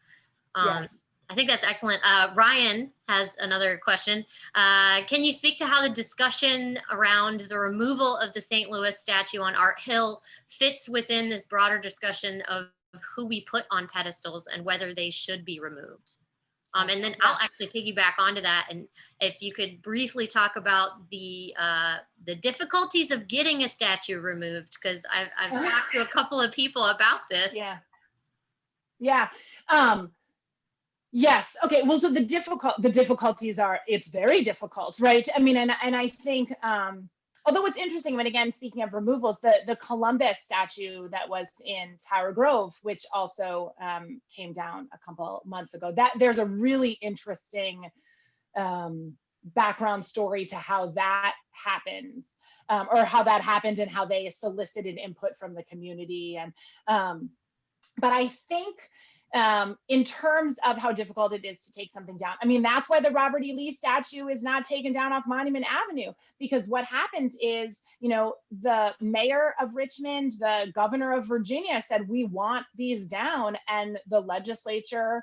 Yes. I think that's excellent. Ryan has another question. Can you speak to how the discussion around the removal of the St. Louis statue on Art Hill fits within this broader discussion of who we put on pedestals and whether they should be removed? And then I'll actually piggyback onto that. And if you could briefly talk about the difficulties of getting a statue removed, because I've talked to a couple of people about this. Yeah. Yes. Okay. Well, so the difficulties are, it's very difficult, right? I mean, and I think, although it's interesting, when again, speaking of removals, the Columbus statue that was in Tower Grove, which also came down a couple months ago, that there's a really interesting background story to how that happens, or how that happened and how they solicited input from the community. And but I think in terms of how difficult it is to take something down. I mean, that's why the Robert E. Lee statue is not taken down off Monument Avenue, because what happens is, you know, the mayor of Richmond, the governor of Virginia said, we want these down, and the legislature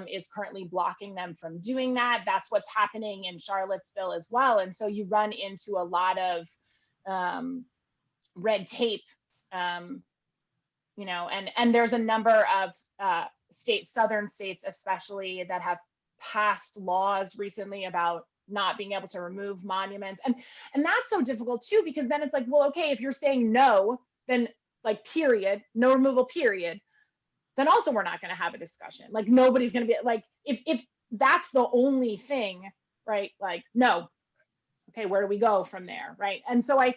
is currently blocking them from doing that. That's what's happening in Charlottesville as well. And so you run into a lot of red tape, you know, and there's a number of states, southern states especially, that have passed laws recently about not being able to remove monuments. And that's so difficult too, because then it's like, well, okay, if you're saying no, then like period, no removal period, then also we're not going to have a discussion. Like nobody's going to be like, if that's the only thing, right? Like, no, okay, where do we go from there, right? And so I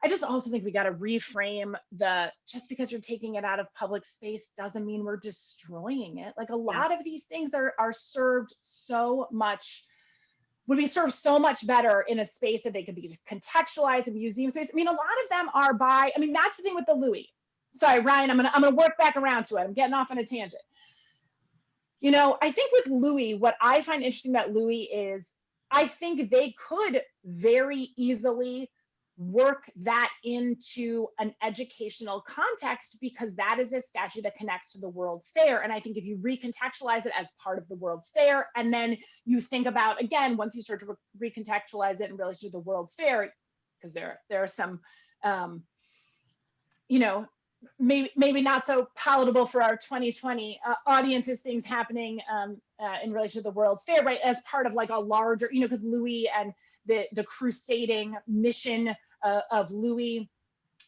just also think we got to reframe just because you're taking it out of public space doesn't mean we're destroying it. Like a lot of these things are served so much, would be served so much better in a space that they could be contextualized in museum space. I mean, a lot of them are I mean, that's the thing with the Louis. Sorry, Ryan, I'm gonna work back around to it. I'm getting off on a tangent. You know, I think with Louis, what I find interesting about Louis is I think they could very easily work that into an educational context, because that is a statue that connects to the World's Fair. And I think if you recontextualize it as part of the World's Fair, and then you think about, again, once you start to recontextualize it in relation to the World's Fair, because there are some, you know, maybe not so palatable for our 2020 audiences, things happening in relation to the World's Fair, right? As part of like a larger, you know, because Louis and the crusading mission of Louis,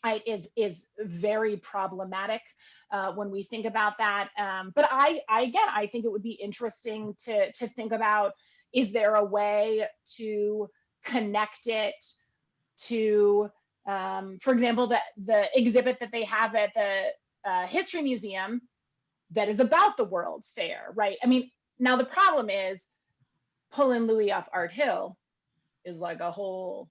right, is very problematic when we think about that. But I think it would be interesting to think about, is there a way to connect it to, for example, the exhibit that they have at the History Museum that is about the World's Fair, right? I mean, now the problem is pulling Louis off Art Hill is like a whole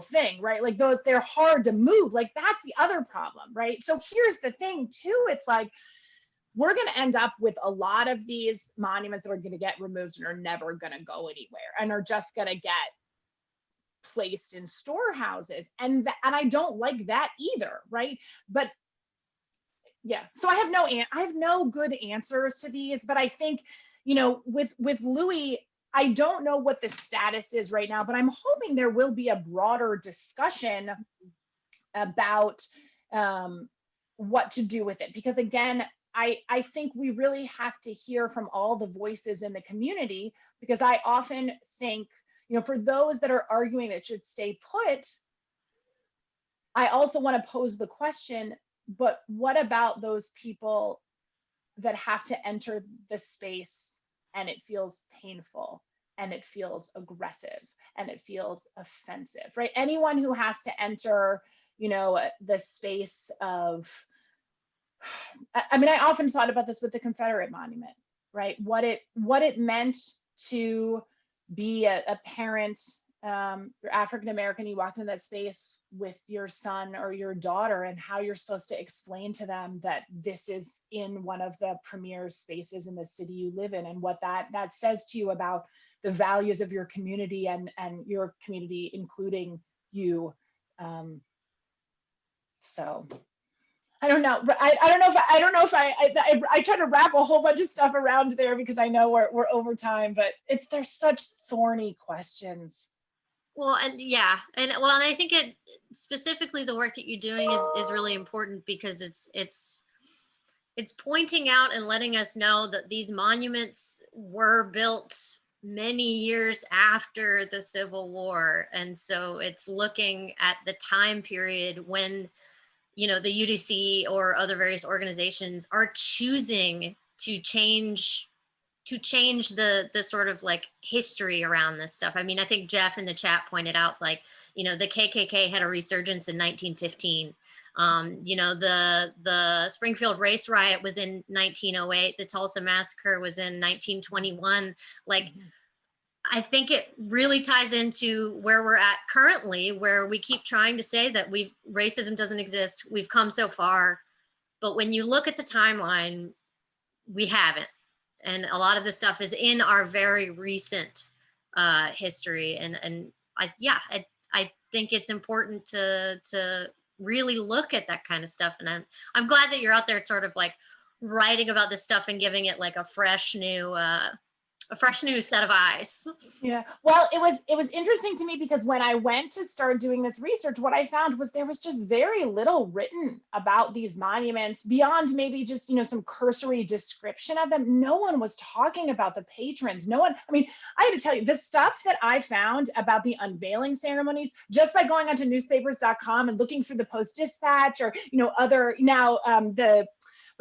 thing, right? Like they're hard to move. Like that's the other problem, right? So here's the thing too. It's like, we're going to end up with a lot of these monuments that are going to get removed and are never going to go anywhere and are just going to get placed in storehouses, and I don't like that either, right? But yeah, so I have no good answers to these, but I think, you know, with Louis, I don't know what the status is right now, but I'm hoping there will be a broader discussion about what to do with it, because again, I think we really have to hear from all the voices in the community, because I often think, you know, for those that are arguing that it should stay put, I also want to pose the question, but what about those people that have to enter the space and it feels painful and it feels aggressive and it feels offensive, right? Anyone who has to enter, you know, the space of, I mean, I often thought about this with the Confederate monument, right? What it meant to be a parent, you're African American, you walk into that space with your son or your daughter, and how you're supposed to explain to them that this is in one of the premier spaces in the city you live in, and what that says to you about the values of your community and your community, including you. So I don't know. I don't know if I try to wrap a whole bunch of stuff around there, because I know we're over time, but they're such thorny questions. Well, and yeah, and I think it specifically, the work that you're doing is really important, because it's pointing out and letting us know that these monuments were built many years after the Civil War, and so it's looking at the time period when, you know, the UDC or other various organizations are choosing to change the sort of like history around this stuff. I mean, I think Jeff in the chat pointed out, like, you know, the KKK had a resurgence in 1915. You know, the Springfield race riot was in 1908. The Tulsa massacre was in 1921. Like, I think it really ties into where we're at currently, where we keep trying to say that racism doesn't exist. We've come so far. But when you look at the timeline, we haven't. And a lot of the stuff is in our very recent history. And I think it's important to really look at that kind of stuff. And I'm glad that you're out there sort of like writing about this stuff and giving it like a fresh new set of eyes. Yeah, well, it was interesting to me because when I went to start doing this research, what I found was there was just very little written about these monuments beyond maybe just, some cursory description of them. No one was talking about the patrons. No one, I mean, I had to tell you, the stuff that I found about the unveiling ceremonies, just by going onto newspapers.com and looking through the Post-Dispatch or, other now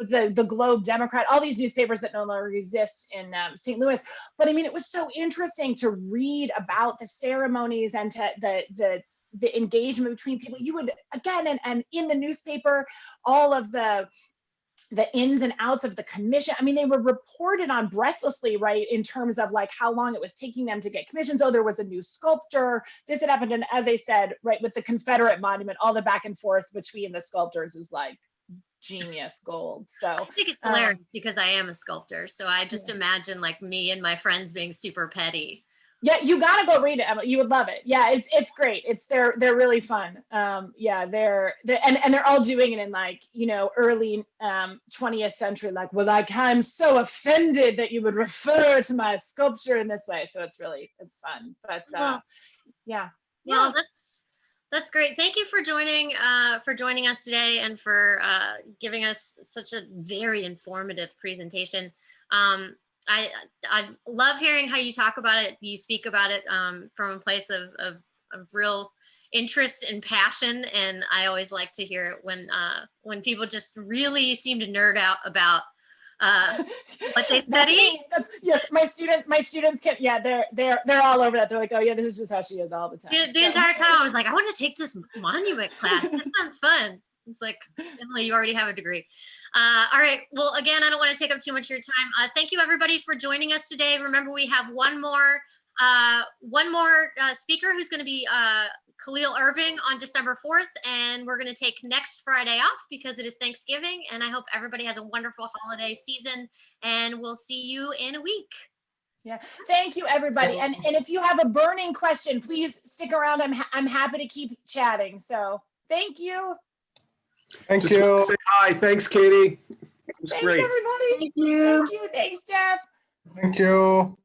the Globe Democrat, all these newspapers that no longer exist in St. Louis. But I mean, it was so interesting to read about the ceremonies and to the engagement between people. You would, again, and in the newspaper, all of the ins and outs of the commission. I mean, they were reported on breathlessly, right, in terms of like how long it was taking them to get commissions. Oh, there was a new sculptor. This had happened. And as I said, right, with the Confederate monument, all the back and forth between the sculptors is like genius gold. So I think it's hilarious because I am a sculptor. So I just imagine like me and my friends being super petty. Yeah, you gotta go read it, Emily. You would love it. Yeah, it's great. They're really fun. They're all doing it in like, early 20th century, like, well, like, I'm so offended that you would refer to my sculpture in this way. So it's fun. But yeah. Well, that's great. Thank you for joining us today and for giving us such a very informative presentation. I love hearing how you talk about it. You speak about it from a place of real interest and passion, and I always like to hear it when people just really seem to nerd out about what they study. Yes, my students can. Yeah, they're all over that. They're like, oh yeah, this is just how she is all the time. The entire time I was like, I want to take this monument class. This sounds fun. It's like, Emily, you already have a degree. All right. Well, again, I don't want to take up too much of your time. Thank you, everybody, for joining us today. Remember, we have one more speaker who's going to be Khalil Irving on December 4th, and we're going to take next Friday off because it is Thanksgiving. And I hope everybody has a wonderful holiday season, and we'll see you in a week. Yeah, thank you, everybody. And if you have a burning question, please stick around. I'm happy to keep chatting. So thank you. Thank you. Say hi. Thanks, Katie. It was Thanks, great. everybody. Thank you. Thank you. Thanks, Jeff. Thank you.